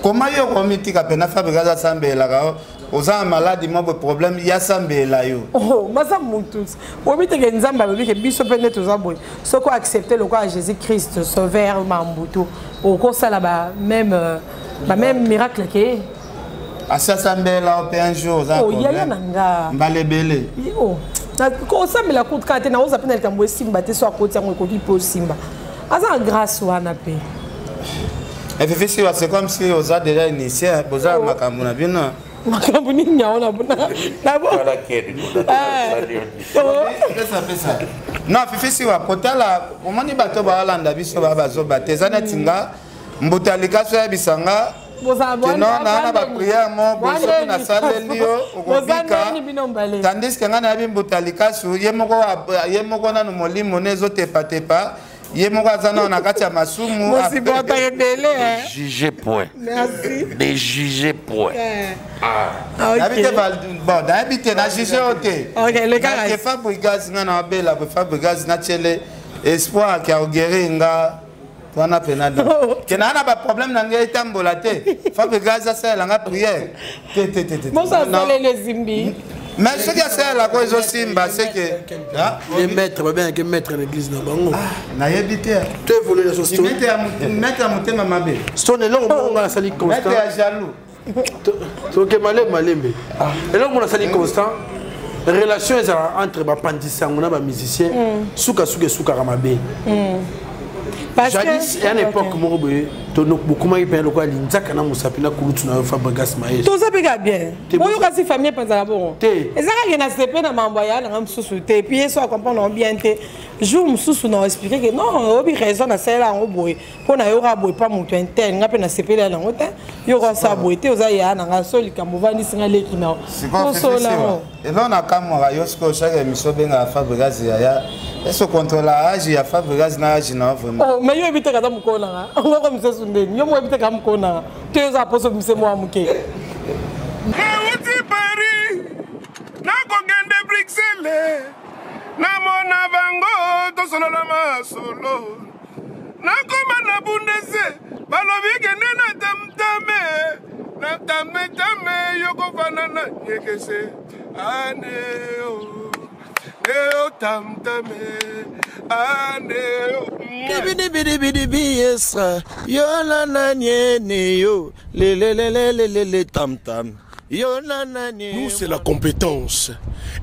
comment yo komitika pe na femme gaza sambela ka oza malade mo problème ya sambela yo oh masa mutus obite ke nzamba bobike biso pene toza boy soko accepter le quoi Jésus Christ sauveur mambutu oko sala ba même miracle ke asa sambela pe un jour za oh yaya nanga mbalebele oh na ko sambela ko kate na oza pene kambo simba te so akoti yango ko ki po simba asa grâce wana pe FFC c'est comme si oza déjà initié boza makambo na bino makambo ni nyaona buna nabo non Fifi wa kotala omoni bato ba landa biso ba bazo batezana tinga mbutalika so ya bisanga non na ba prière mo boso na salle lio okobika tandis que ngana bi mbutalika so yemoko na no molimo nezo tepa yemoko azana na kati ya masumu juger point merci de juger point habite bon d'habiter na juger oté OK le cas que Fabregas ngana bela Fabregas na tele espoir ki a guérir nga wana penado que na ba problème na ngai tambola te Fabregas ça la nga prière te bon ça les zimbi mais ce qui a fait la cause aussi c'est que les maîtres bien que maître l'église na bango na yebité tu voulais la sauce mettre à monter ma bé stone long on a sali constant mettre jaloux to que malembe et là on a sali constant relation entre ba pandisang na ba musicien suka ramabe jadis à une époque morobe to beaucoup mai pe lokwa linzaka na musapina kulutu na Fabregas maye to ça pega bien boyo kasi famille penza bon ezaka ke na sepe na mamboya na msusu te puis so comprendre bien te jour msusu na expliquer que non obi raison na sala ngo boy pona yo ra boy pas mutu interne ngape na sepe la ngo te yo ko sa boy te oza ya na nga soli kamuvani singa leki na so la et là on a kamora yo sko chaque émission benga Fabregas ya est-ce contre la âge ya Fabregas na âge na vraiment oh mais yo ebite kaza mukona ngo ko msesu ndeni yo mo ebite ka mukona te za poso msemo amuke na uti Paris na ko gende Bruxelles na mona bango to solo la masolo na ko bana bundese balobi kende na tame yo ko fanana yekese ane o tam tam aneo bidi bidi bidi bidi esra yo la na nye yo le tam tam yo la na nye. Nous c'est la compétence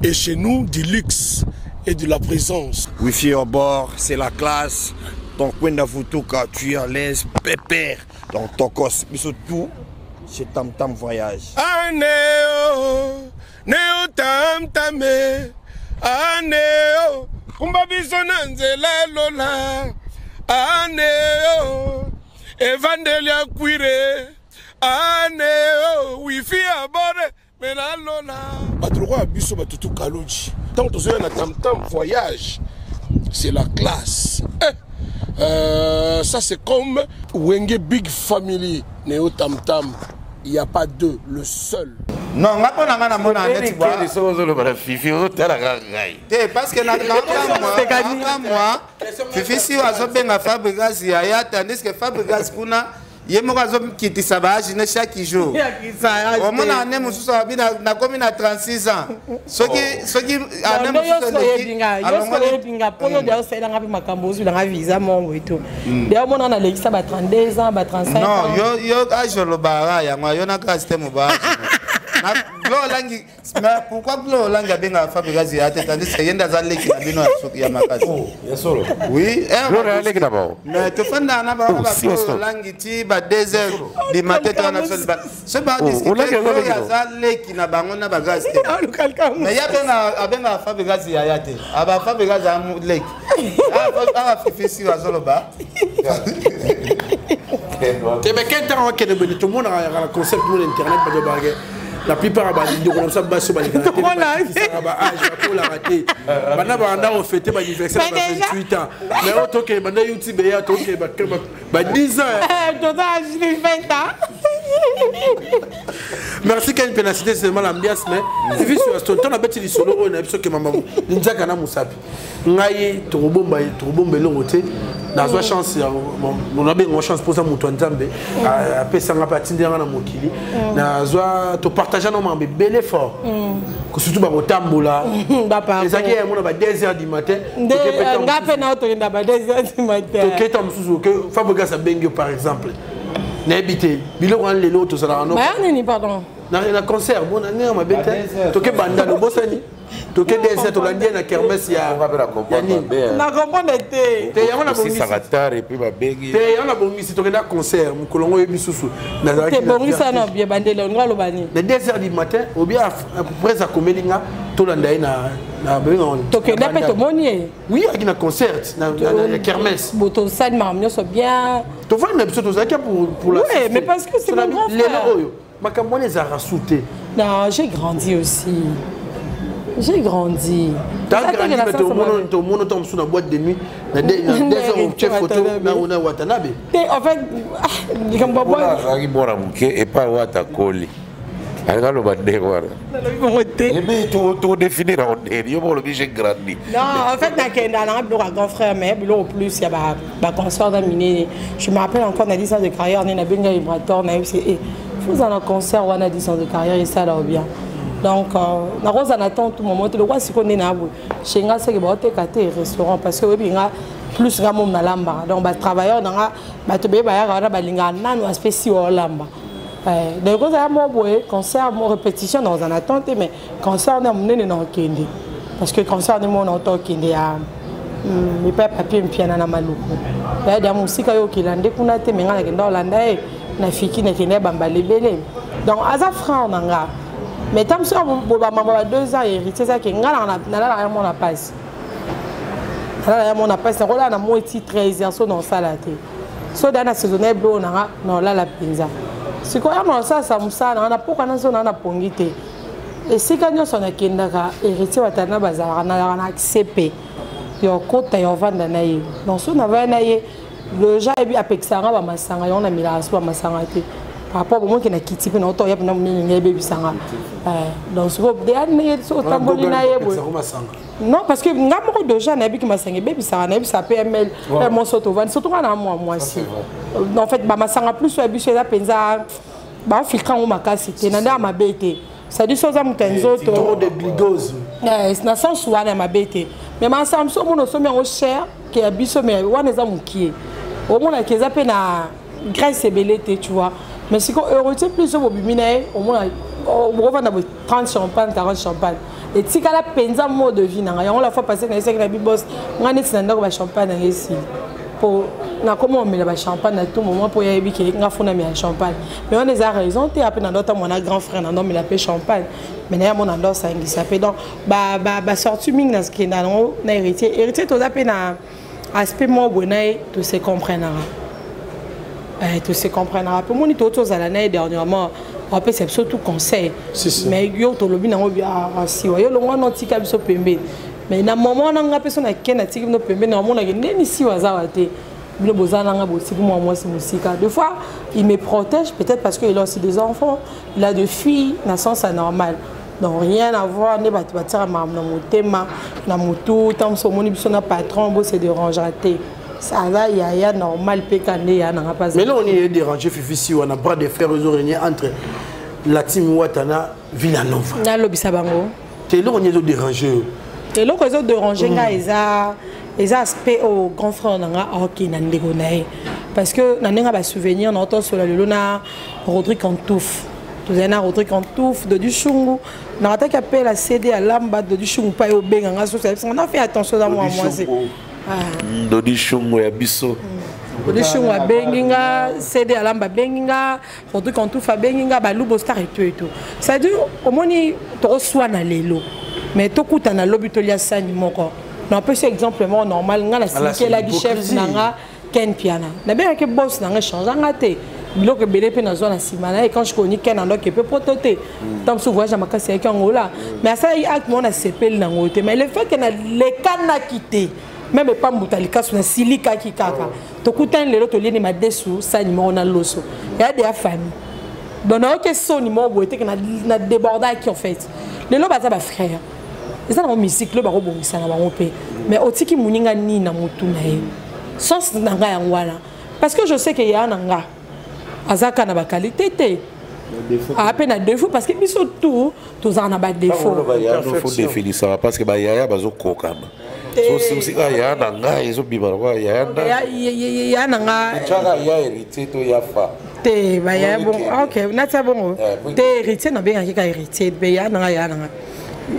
et chez nous du luxe et de la présence. Wifi au bord, c'est la classe. Ton coin d'Avutuka, tu es à l'aise, pépère. Dans ton cos, mais surtout, c'est Tam Tam Voyage. Aneo, neo tam tame, aneo, kumba bisona nzela lola, aneo, evandelia cuire, aneo, wifi abore, mena lola. Batroua abiso batutu kaloji. Tant que tu es Tam Tam Voyage, c'est la classe. Ça c'est comme Wenge Big Family, Neo Tam Tam. Il n'y a pas deux, le seul. Non, on n'a pas de monde en net. Parce que moi, Fifi si on a Fabregas, il y a tandis que Fabregas kuna il y a qui te savage chaque jour. Au moins on a mususu na comme na 36 ans. Ce qui a même pinga poyo de ça la ngapi makambo zu la visa mongo et tout. D'ailleurs mon on a l'exa ba 32 ans, ba 35 ans. Non, yo âge lo bara ya moi yo na ka système ba. Mais pourquoi Glo Langa benga Fabregas ya tandis que yenda za leki na bino ya makasi. Ya solo. Oui, Glo leki d'abord. Mais tu fais na ba Langi ti ba 2 heures du matin na sol ba. Ce ba discuter ya za leki na bango na bagasi. Mais ya benga Fabregas ya te. Aba Fabregas ya leki. Ah Fifi si wa solo ba. Mais quel temps que tout le monde a un concept pour l'internet ba de baguette. La plupart des gens qui ont baissé les gars, ils ont raté. Maintenant, on fête l'anniversaire de 28 ans. Mais autant que maintenant YouTube est à 10 ans. 20 ans. Merci quand une pénalité c'est mal ambiance mais c'est vu sur ton temps a bâti les solo on a vu que maman n'injaka na musapi ngai to bomba longote na zo chance on a bien chance pour ça muto nzambe a pesa nga patindi nga na mokili na zo to partager no mambe bel effort que surtout ba botambola les aki ya mona ba 2h du matin nga pe na to nda ba 2h du matin to keta mususu que Fabregas a bengue par exemple n'habité biloko an lelo to sala no nini pardon na concert bon année ma bête to ke banda no bosani to ke des to landia na kermesse ya na comprendre te ya na bongi sagatare puis ba bengi te ya na bongi si to ke na concert mu kolongo yebi susu na te bongi ça na bien bandele ngalo bani de 2h du matin ou bien après ça komelinga to landa na benga to ke na pe to moni oui avec na concert na kermesse boto sali marmio so bien to va na biso to zaka pour la oui mais parce que c'est mon grand frère makamone za rasouté non j'ai grandi aussi. J'ai grandi. T'as grandi, mais ton mono tombe sous la boîte de nuit. Des heures où tu fais photo, on a Watanabe. En fait, je ne sais pas. Et pas Watakoli. Alors, on va dire. Mais tout définir en dernier, j'ai grandi. Non, en fait, dans un grand frère, mais au plus, il y a un concert d'aminé. Je me rappelle encore, on a 10 ans de carrière, on a un vibrateur, on a eu. Vous avez un concert, on a 10 ans de carrière, et ça, là, bien. Donc, on a attend tout le moment. Le roi, c'est qu'on est là. Chez nous, c'est que vous avez un restaurant parce que vous avez plus de monde dans l'amba. Donc, les travailleurs, vous avez un spécial au lamba. Donc, vous avez un concert, une répétition dans un attente, mais concert, on a un kende. Parce que concert, on a un kende. Mais pas papier, un piano à Maloukou. Il y a des musiques qui sont landées, mais on a landé, on a fait qui n'est pas bambale. Donc, à ça, frère, on a. Mais tant que ça, maman 2 ans hérité ça que ngala na mon passe. Là mon passe na rola na moitié 13 ans so dans ça la té. So dans la saisonnière blo na non là la pizza. C'est quoi non ça musa na pourquoi na so na pongité. Et si quand on a kendaka hérité watana bazara na accepté. Yo kota yo vanda na ye. Donc so na va na ye le ja et puis apexanga ba masanga on a mis la so masanga té. Par rapport au moment qui a quitté, on a eu un bébé sanga. Donc, ce que non, parce que nous avons des gens qui ont un bébé sanga, ça peut ML, mon sotovan, surtout moi aussi. En fait, ma sanga plus sur la bûche, la penza, bah filtrant au macacité, nanda ma bête. Ça dit chose à mon tenzo, de glucose. C'est dans sens où on a ma bête. mais ma samso mon somme en cher qui a biso mais wana za mukie au moins la keza pe na graisse belete tu vois mais si qu'on heureux plus au bimina au moins on va dans 30 champagne 40 champagne et tika la penza mot de vie na on la fois passé na esa na bibos ngane tinanda ko champagne na ici pour na comment on met le champagne à tout moment pour y aller qui nga fona mais champagne mais on a raison tu après dans d'autres mon grand frère non mais la paix champagne mais na mon andor ça ngi ça fait donc ba sorti ming na ce qui na héritier to zape na aspect moi bonai tout se comprendre tout se comprendre pour mon tout aux l'année dernièrement on peut c'est surtout conseil mais yo to lobi na ngo bia si yo lo ngona tika biso pembe mais na moment na nga personne na ken na tika no pembe na mona ke neni si wazawa te bino bozana nga boti moi c'est musique des fois il me protège peut-être parce qu'il a aussi des enfants il a deux filles na sens normal donc rien à voir ne ba tira mam na motema na mutu tant so moni biso na patron bo se dérange raté ça là il y a normal pécané ya na pas mais là on est dérangé fifi on a bras de fer aux oreilles entre la team Ouattana Villanova na lobisa bango te là on est dérangé et là ils ont dérangé nga les aspects au grand frère nga OK na ndeko nae parce que na nga ba souvenir na auto sur la luna Rodrigue Antouf tout un Rodrigue Antouf de du chungu na attaque appel la CD à lamba de du chungu pa yo benga nga so on a fait attention dans moi c'est Dodi Chungu ya biso. Dodi Chungu a benginga, CD alamba benginga, Rodrigue Antouf a benginga, balubo star et tout. Ça dit au moins tu reçois na lelo. Mais to kuta na lobi to lia sani moko. Non peut c'est exemplement normal nga la sike la chef nanga Ken Piana. Na bien que boss nanga change nga te. Biloko belé pe na zona simana et quand je connais Ken ando que peut prototer. Tant souvent j'ai makasi avec Angola. Mais ça il acte mon a sepel na ngote mais le fait que na les kana quitté même pas mutalika sur na silika ki kaka to kutan lelo to lieni madesu sa numéro na loso ya de famille donc OK son numéro boité que na débordage qui en fait lelo baza ba frère ça na musique le ba robongisa na ba pe mais otiki muninga ni na mutu na ye sens nanga ya ngwana parce que je sais que ya nanga azaka na ba qualité té à peine à défaut parce que biso tout en a ba défaut il faut définir ça parce que ba ya bazo kokama so si ya nanga izo bima kwa ya nanga chaka ya héritier to ya fa te ba ya bon OK na bon te héritier na bien ka héritier be ya nanga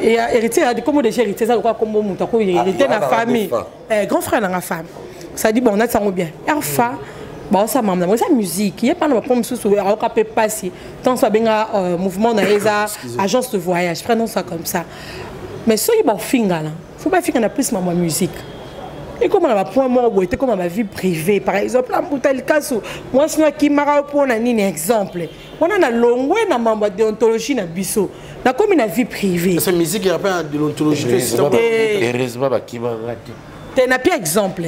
et héritier a comme des héritiers ça quoi comme muta ko héritier na famille grand frère na femme ça dit bon na ça bien ya fa ba ça maman moi ça musique il y a pas na pomme sous au capé passer tant ça benga mouvement na eza agence de voyage prenons ça comme ça mais so il ba finga là faut pas faire qu'on a plus ma musique et comme on a point moi était comme ma vie privée par exemple là pour tel cas moi sinon qui m'a pour na ni exemple on a longwe na membre de déontologie na biso na comme une vie privée c'est musique il y a pas de déontologie heureusement ba qui m'a t'es na pas exemple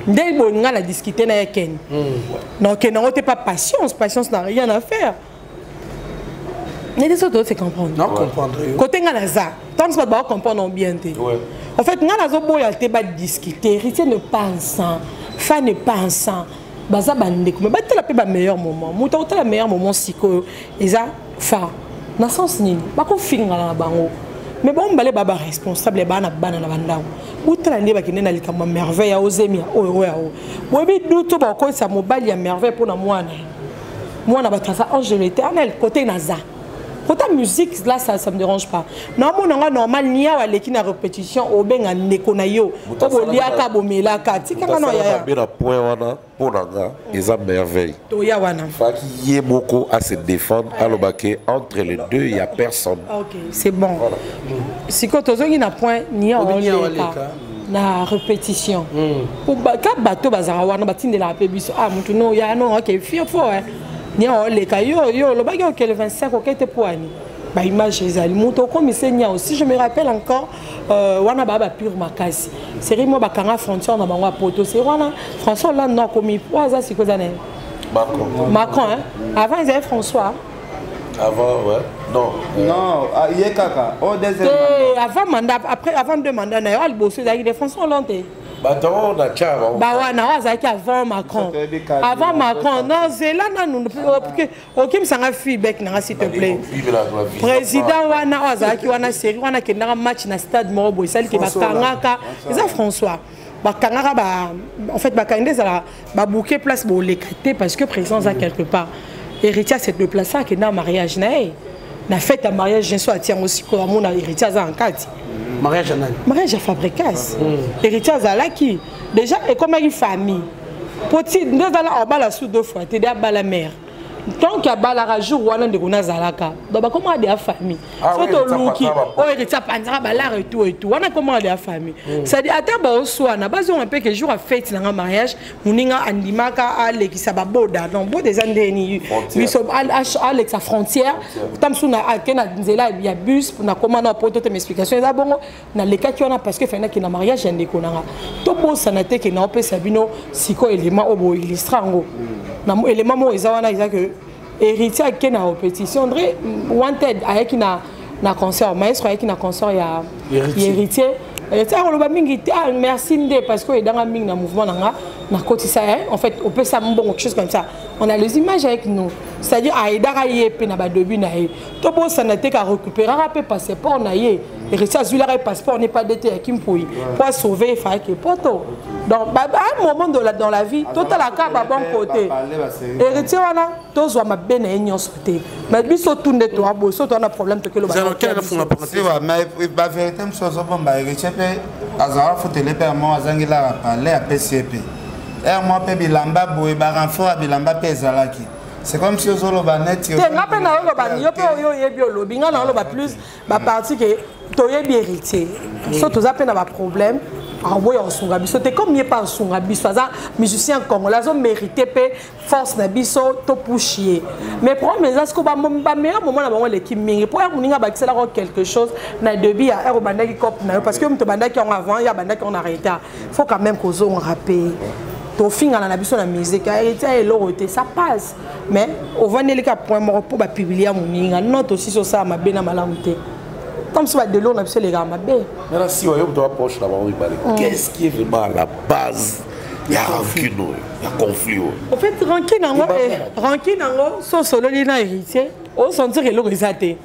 dès bon on a discuté na Ken donc non t'es pas patience n'a rien à faire. Mais les autres c'est comprendre. Non comprendre. Côté nganaza, tant que pas comprendre bien té. En fait nganazo boya té ba discuter, héritier ne pense, fan ne pense. Baza bande ko ba tela pe ba meilleur moment. Muta otela meilleur moment siko eza fa. Na sens nini? Ba ko finga na bango. Mais bon balé baba responsable bana na bandawo. Utela ndi ba kinena likamba merveille ya ozemia oyo. Bobi duto ba ko sa mobali ya merveille pour na mwana. Mwana ba tasa ange de l'éternel côté naza. Pour ta musique, là, ça ne me dérange pas. Non, mon normal, il y a une répétition au ben en nekonayo. Au liaka bomelaka. Tu comprends non ya. Bien à point wana pour nanga, ils ont merveille. To ya wana. Fa qui y ait beaucoup à se défendre à l'obake entre les deux, il y a personne. OK, c'est bon. Si quand on a point ni en na répétition. Pour quatre bateaux bazara wana batinde la pebiso. Ah, mutu no ya non OK, fier fort hein. Nia le yo le bagage que le 25 OK était pour ani ba image ezali moto comme senya aussi je me rappelle encore wana baba pure makasi série moi ba kanga frontière na bango poto c'est wana François là non comme poza c'est quoi année Macron hein avant ils avaient François avant ouais non yé kaka au deuxième avant mandat après avant deux mandats na yo al bosso avec des François Hollande bawana azalaki avant Macron non c'est là nous OK msanga feedback nanga s'il te plaît président wana azalaki wana série wana kendanga match na stade Morobo sali ke bakangaka eza François bakangaka en fait bakangende za ba bouquet place bo lekate parce que présence à quelque part héritier cette place ça que na mariage na fête à mariage je suis attirer aussi pour mon héritier za en kati mariage à Fabricas héritier azalaki déjà et comme une famille petit nous allons en la sous deux fois t'es à la mère tant qu'il y a balara jour wana de kona zalaka donc comment de la famille surtout luki o héritier panzara balara et tout wana comment de la famille ça dit ata ba oswana bazo un peu que jour à fête na mariage muninga andimaka ale ki sababoda donc bo des andeni biso Alex à frontière tamsuna akena nzela ya bus na commande pour toute m'explication ça bon na le cas qui on a parce que fena ki na mariage ndé konanga to bo sanate ki na opesa bino siko élément obo illustrango na élément mo ezawana isa que héritier qui na répétition André wanted avec na concert maestro avec na concert ya héritier on le mingi merci ndé parce que dans mingi na mouvement na kotisa en fait on peut ça bon quelque chose comme ça on a les images avec nous c'est-à-dire aidara yep na ba début na ye to bo sanate ka récupérer rapé passeport na ye héritier azula passeport n'est pas dété à Kimpoui pour sauver fa que poto donc à un moment dans la vie total la ka ba bon côté héritier wana to zo ma ben na nyon sauté mais biso tunde to abo so to na problème to que le ba mais ba vérité msozo bon ba héritier pe azara fotele pe mo azangila parler à PCP et moi pe bilamba boy ba renfort bilamba pe zalaki c'est comme si ozolo ba net yo te ngape na lo ba yo pe yo yebi lo binga na lo ba plus ba parti que to yebi héritier so to za pe na ba problème envoyer en sunga biso te comme mieux pas en sunga biso ça musicien congolais ont mérité pe force na biso to pushier mais problème c'est que ba meilleur moment na bango l'équipe mingi pour muninga ba kisela quelque chose na début à ero bandaki cop na parce que muto bandaki en avant ya bandaki en arrêté faut quand même qu'on on rappelle to finga na biso na musique héritier et l'autre ça passe mais au vaneli ka point mort pour ba publier muninga note aussi sur ça ma bena malamute comme ça de l'eau on a besoin les gars ma bé mais si on doit approcher là qu'est-ce qui est vraiment à la base il y a rancune il y a conflit en fait rancune nango so solo li na héritier on sentir que l'eau exaté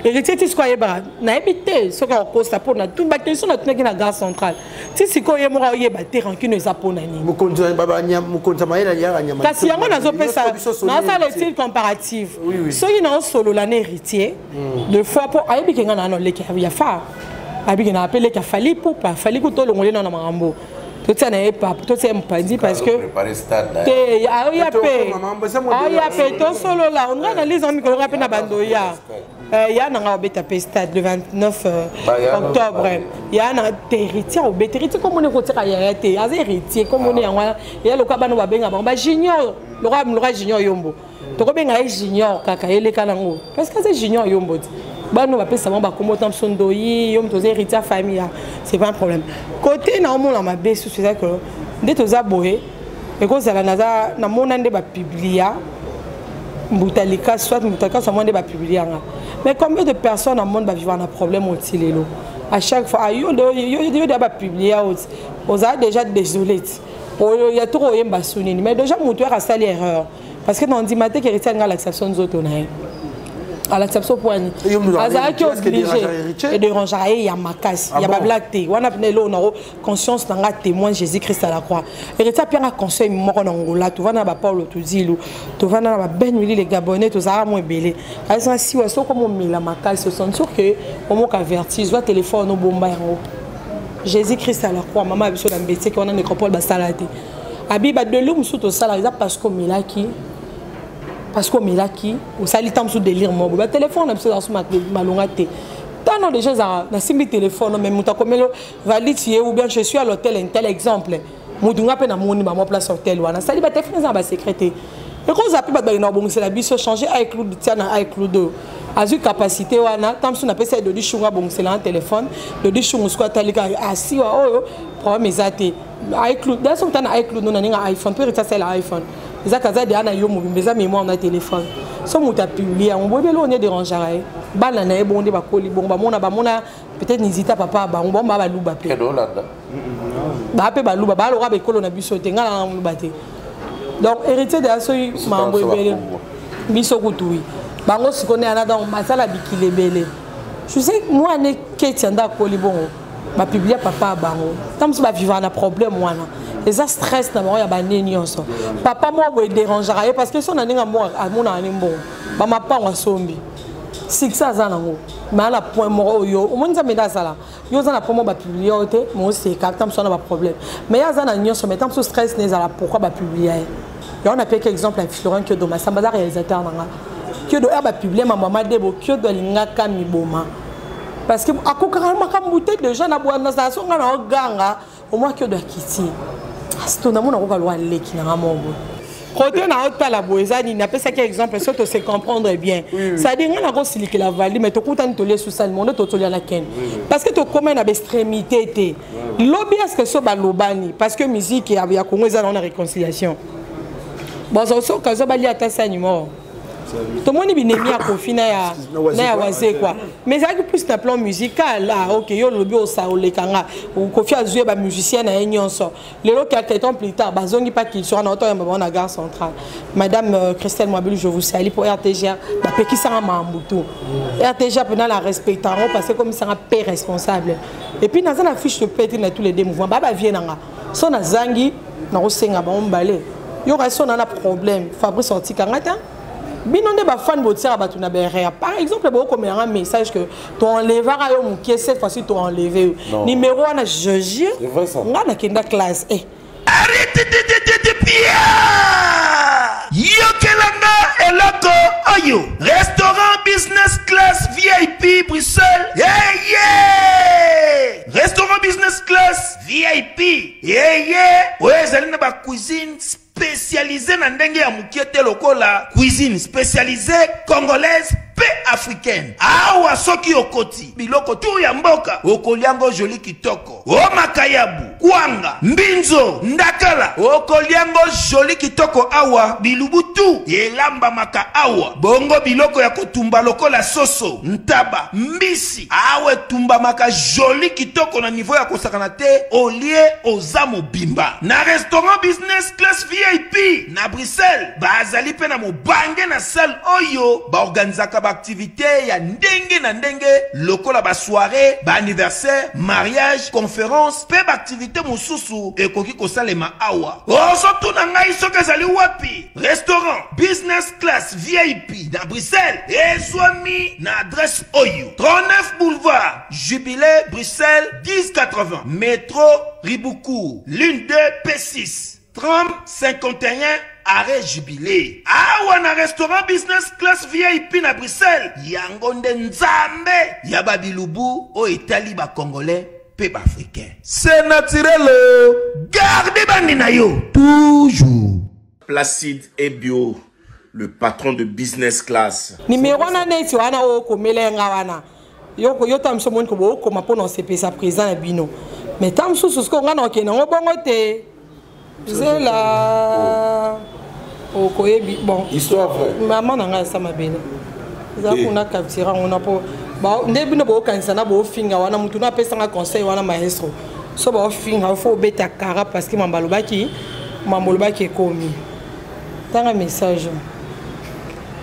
héritier tu quoi yeba na habité ce qu'on cause pour na tout ba question na tenir na gare centrale ti siko ye mo yeba te rancune za pona ni mukonza baba nya mukonza mayela ya nya kasi yango nazo pesa na ça le style comparatif so il na solo la héritier deux fois pour ayebi kenga na no le ki ya fa abi na appelé ka fali pour pas fali ko to longole na mambo tout ça n'est pas tout ça pas dit parce que te ya pe to solo là on analyse en micro rapide na bando ya ya na beta stade le 29 octobre ya na héritier au héritier comme on est côté ya te ya héritier comme on est en ya le kabano ba benga ba junior le roi junior yombo to ko benga junior kaka ele kanango parce que c'est junior yombo bah nous va pas savoir bah comment on s'en doit yom tous héritiers famille c'est pas un problème côté na on ma baisse c'est ça que dès tous aboé et quand ça na na mon ande ba publier Mbutalika soit Mbutalika ça monde ba publier mais combien de personnes dans le monde va vivre un problème aussi lelo à chaque fois yo ba publier aux a déjà désolé il y a trop yemba sunini mais déjà mon tour a sali erreur parce que dans dit maté que héritier nga l'acception des autres à l'acception pour un azaki obligé et de ranger il y a makas il y a pas blague on a pris là on a conscience dans la témoin Jésus-Christ à la croix héritier bien un conseil mort en Angola tu vas na ba Paulo tu dis tu vas na ba Ben Willy les Gabonais tu ça moins belé ça si ouais so comme on met la makas se sont sûr que au moins qu'averti soit téléphone au bomba Jésus-Christ à la croix maman biso na mbete qu'on a nécropole ba salade abiba de l'homme sous to salade parce qu'on met là qui parce qu'on est là qui au sali temps sous délire moi le téléphone absolument dans ma malongate tant non déjà na simbi téléphone mais muta comme le valide ou bien je suis à l'hôtel un tel exemple mudunga pe na moni ma place hôtel wana sali ba téléphone za ba secrétaire et quand ça peut ba na bon c'est la biso changer avec clou tiana avec clou de azu capacité wana tant sous na pesa de chunga bon c'est là un téléphone de chunga squat talika asi wa problème ezate avec clou dans son temps avec clou non na iPhone peut ça c'est l'iPhone eza kaza de ana yo mobimba eza mémoire na téléphone so muta publier on bobe lo on est dérangerait bana na ebonde ba koli bon ba mona peut-être n'hésita papa ba on ba luba pe ba pe ba luba ba lo ba kolo na biso te ngala na luba te donc héritier de aso mambo ebele biso kutui bango sikone ana dans masala bikile bele je sais moi ne ketianda koli bon ba publier papa bango tam so ba vivre na problème wana et ça stress na ya ba neni onso papa moi bo dérangera parce que son aninga moi amona animbo ba mapa wa sombi siksa za nango mais la point moro yo o monza meda sala yo za na point ba publier ote mo c'est tam so na ba problème mais ya za na nyonso mais tam so stress ne za la pourquoi ba publier et on a pris exemple à Florent que doma samba réalisateur nanga que do ba publier maman debo que do linga kami boma parce que à kokara makambute déjà na bwana za so ngana oganga au moins que do kiti c'est ton amour na ko leki na mambo côté na haute la boezani n'a pas ça quel exemple ça te se comprendre bien ça dit ngana ko silike la vali mais to kutani to le sous sal monde to tolia la ken parce que to comme na extrémité té lobby est-ce que so ba lobani parce que musique ya Congo za na réconciliation bon so kazo bali ata sa numéro tout le monde binemi à confiner na wazé quoi mais ça plus na plan musical là OK yo lobby au sa le kanga ou kofi azue ba musicien na nyonso le lo quelques temps plus tard bazongi pas qu'il soit na auto na gare centrale madame Christelle Mabulu je vous salue pour RTGA ba peki sanga mambutu RTGA pendant la respectaront parce que comme ça un père responsable et puis dans la fiche de paie na tous les deux mouvements ba vient nanga son na zangi na osenga ba ombalé yo raison na problème Fabrice sorti kangata binonde ba fan botia ba tuna berre par exemple bo comme un message que tu enlèveras yo mukie cette fois-ci tu enlever numéro na je jure ngana kenda classe arrête de pia yokelanga eloko oyo restaurant business class VIP Bruxelles restaurant business class VIP ezali na ba cuisine spécialisée dans ndenge ya mukiete lokola cuisine spécialisée congolaise pe africaine awa soki okoti biloko tu ya mboka okoliango joli kitoko o makayabu kwanga mbinzo ndakala okoliango joli kitoko awa bilubutu elamba maka awa bongo biloko ya kotumba lokola soso ntaba mbisi awe tumba maka joli kitoko na niveau ya kosakana te olie ozamo bimba na restaurant business class VIP na Bruxelles bazali pe na mobange na salle oyo ba organizaka ba activité ya ndenge na ndenge lokola ba soirée ba anniversaire mariage conférence pe ba activité mosusu ekoki kosalema awa oso tuna ngai soka zali wapi restaurant business class VIP na Bruxelles ezwami na adresse oyo 39 boulevard Jubilé Bruxelles 1080 métro Riboucourt l'une 2 P6 30 51 arrêt Jubilé. Awa na restaurant business class VIP na Bruxelles. Yangonde nzambe. Yaba bilubu o Italie ba congolais pe ba africain. C'est naturel. Gardez bandi na yo toujours. Placide et Bio, le patron de business class. Numéro na neti wana o komelenga wana. Yo tam so mon ko bo ko mapo no CPS présent na bino. Mais tam so so ko ngana okena ngobongo te. C'est là. Bon, histoire vraie. Maman n'a pas ma belle. On a capturé, on a pas. Bon, début de beau cancer, na beau finger, on a mutu na pesa na conseil, on a maestro. So beau finger, faut bêta cara parce que mambaluba qui est commis. T'as un message.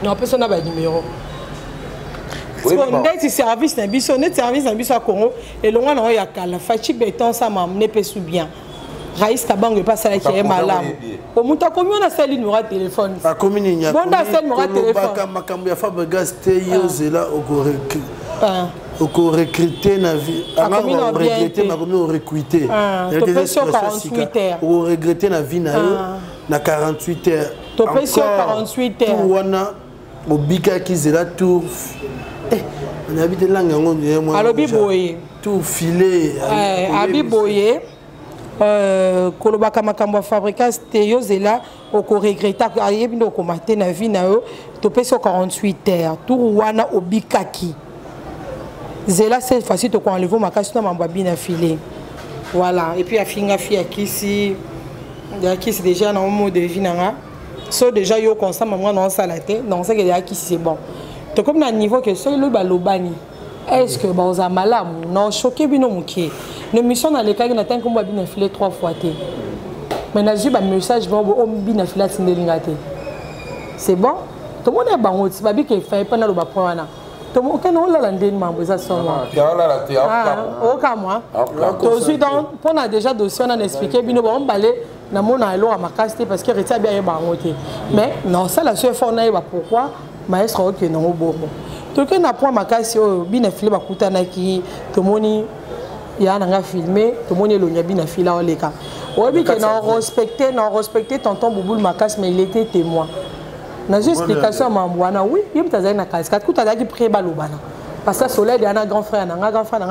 Non, personne n'a pas de numéro. On est service na biso, on est service na biso à Congo et le on a ya kala. Fatigue béton ça m'a amené pesu bien. Raïs Kabango pas ça qui est malade. Au muta combien on a fait numéro de téléphone. La commune il y a. Bon da fait numéro de téléphone. Makambo ya Fabregas te yozela oko recruter na vie. Alors on regretter na commune on recruter. To paye sur 48 heures. On regretter na vie na yo na 48 heures. To paye sur 48 heures. Tout wana obika ki zela tout. On habite là ngango moi. Alobi boye. Tout filé. Abi boye. Kolobaka makambo fabrikas te yozela oko regreta ayebi ndo komate na vie na yo to peso 48 heures tout wana obikaki zela cette fois-ci to ko enlever makasi na mamba bina filé voilà et puis afinga fi akisi déjà na mot de vie nanga So déjà yo constant maman non ça la tête, donc c'est que qui c'est bon. To comme na niveau que so le balobani. Est-ce que bon za malamu non choqué bino muké. Nos missions dans les cas na tant comme bien filé 3 fois té. Mais na j'ai ba message bon bien filé tindelingate. C'est bon? Tout le monde est bon, tu vas bien que fait pas na lo ba point na. Tout le monde quand on la ndeni mambo ça son. Moi. To suis donc on a déjà dossier on a expliqué bino bon balé na mona elo à makasté parce que reta bien ba ngoté. Mais non ça la seule fois on a ba pourquoi maestro OK non bon. Tout que na point makasi bien filé ba kutana ki to moni ya na nga filmer to moni lo nya bien filé on les cas. Oui que non respecter tonton Bouboul Makas mais il était témoin. Na juste explication mamwana oui yim tazai na cascade ku tazaki preba lobana parce que soleil de un grand frère na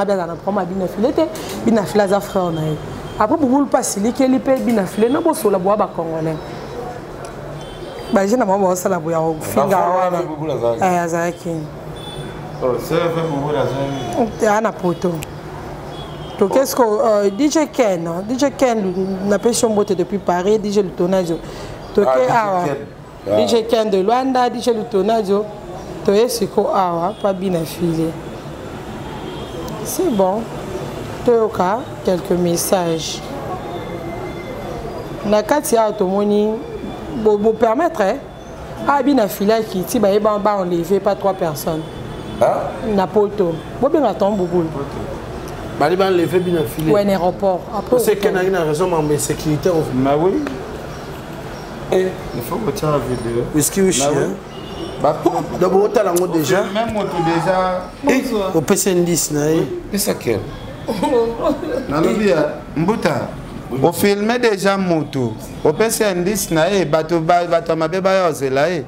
bien na proma bien filé te bien filé za frère na ye après Bouboul passe li ke li pe bien filé na bo sola bo ba congolais ba je na mama sala bo ya finga wana azaki c'est vrai Bouboul azaki ana poto. Donc qu'est-ce que DJ Ken n'a pas chambouté depuis Paris, DJ le Tonadio. DJ Ken de Luanda, DJ le Tonadio. Tu es ce qu'on a pas bien affilé. C'est bon. Tu as quelques messages. La Katia Automoni vous permettrait à bien affilé qui ti ba enlever pas 3 personnes. Napoto. Vous bien attendre Bouboul. Bali ban levé bien affilé. Ouais, aéroport. Après c'est qu'il y a une raison mais sécurité. Bah oui. Et il faut que tu aies la vidéo. Whisky ou chien. D'abord tu as la moto déjà. Même moto déjà. Au PC10 na. Et ça quel? Nalobia Mbuta. Au filmer déjà moto. Au PC10 na bateau mabe ba yozela e.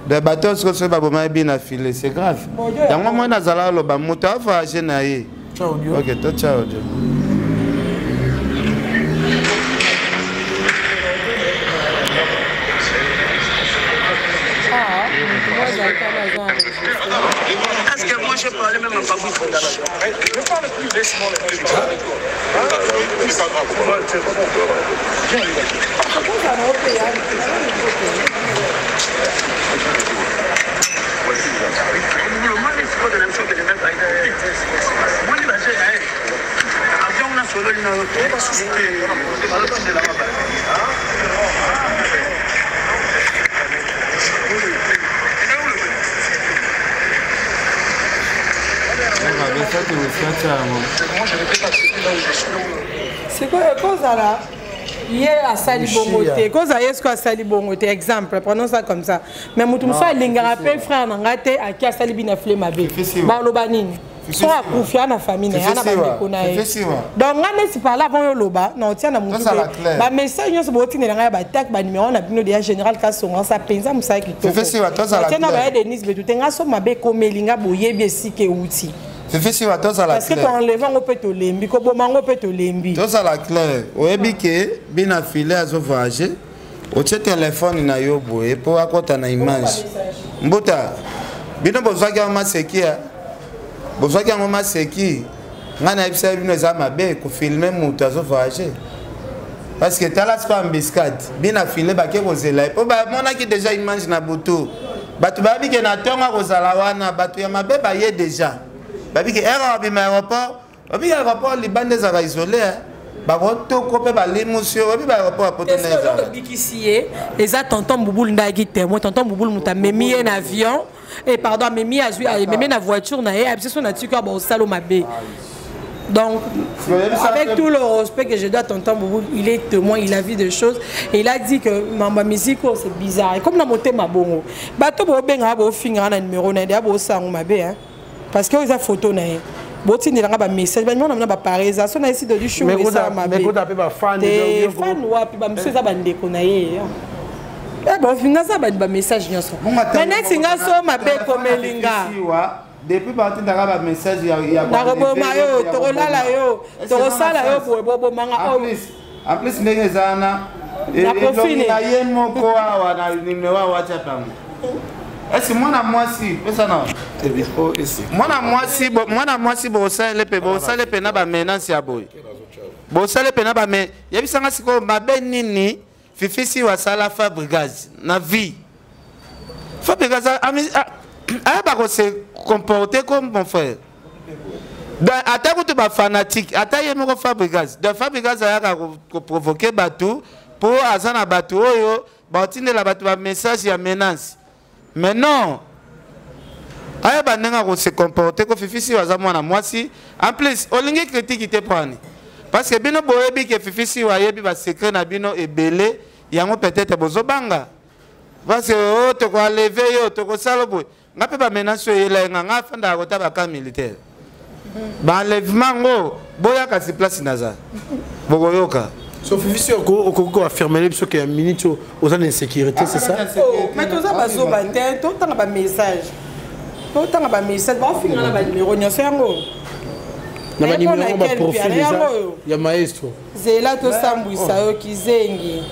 De bateau ce ba boma bien affilé, c'est grave. Yango moi nazala loba moto afa na e. Ok, toi ciao. Est-ce que moi je parlais même en babou? Je parle plus laisse-moi le plus. C'est quoi cause là? Hier à Sali Bongote, cause est-ce que Sali Bongote exemple, prenons ça comme ça. Mais Moutoumfa linga rappel frère nangate à qui a Sali binaflé ma bé. Ba lobanini. So a confier na famille na na ba ko na. Donc ngane si par là avant loba, non tia na mutu. Ba message nyonso boti na nga ba tak ba numéro na bino de général Kasonga ça penza musa ki to. Tia na ba Denis betu nga so mabe ko melinga boyebi esike outi. Parce que quand on lève, on peut te lembi, quand on peut te lembi. Tout ça la clair. Auébike, bien affilé à ce voyage. Au téléphone, na yo boye pour raconter une image. Mbota, bien besoin que ma seki, besoin que ma seki. Ngana ibisa bino za mabe ko filmer mutu à ce voyage. Parce que t'as la pas embuscade. Bien affilé ba ke kozela. Po ba mona ki déjà image na boto. Batu ba bi ke na tonga kozala wana, batu ya mabe ba ye déjà. Babi que aéroport, babi aéroport les bandes za isolé ba roto kopé ba l'émotion, babi ba aéroport à Porto Neza. Bikisie, eza tonton Bouboul ndaki témoin, tonton Bouboul muta memi en avion et pardon, memi azui, memi na voiture na et absession na tuka ba salo mabe. Donc, avec tout le respect que je dois à tonton Bouboul, il est témoin, il a vu des choses et il a dit que ma musique c'est bizarre. Et comme na moté ma bongo, bato bo benga bo finga na numéro na dia bo sangu mabe hein. Parce que ils ont photo na boti ni langa ba message ba nyona ba pareza so na isi de du show ça ma mais ko da pe ba fan de fan wa pe ba monsieur za ba ndeko na ye bon finga za ba message nyonso mais next nga so ma be ko melinga depuis parti ndaka ba message ya na robo mayo to lala yo to sala yo bobo manga en plus ndenge zana na profile na ye moko wa na numéro wa WhatsApp yango. Est-ce que moi si ça non moi si bo ça le pena ba menace ya boy bo ça le pena ba me yebisanga siko mabe nini Fifisi wa sala Fabregas na vie. Fabregas a se comporter comme mon frère. Attaque tu fanatique, attaque mon Fabregas. De Fabregas a provoqué bateau pour azana bateau yo, batine la bateau message ya menace. Mais non. Aya banenga ko se comporter ko Fifisi wa zamwana mwasi. En plus, olingi critique te prendre. Parce que bino boyebi que Fifisi wa yebi ba secret na bino ebele, yango peut-être bozobanga. Parce que oh to ko lever yo to ko salobo. Ngape ba menace yela nga fanda ko tabaka militaire. Ba enlèvement ngo boya ka si place naza. Bogoyoka. Sauf Fifisi ko affirmer parce que minute aux insécurité, c'est ça? Mais tout ça bazo bante, tout temps ba message. Tout temps ba message, ba finir na ba numéro nyonso yango. Na ba numéro ba profil ya maestro. Zela to sambwisa yo kizengi.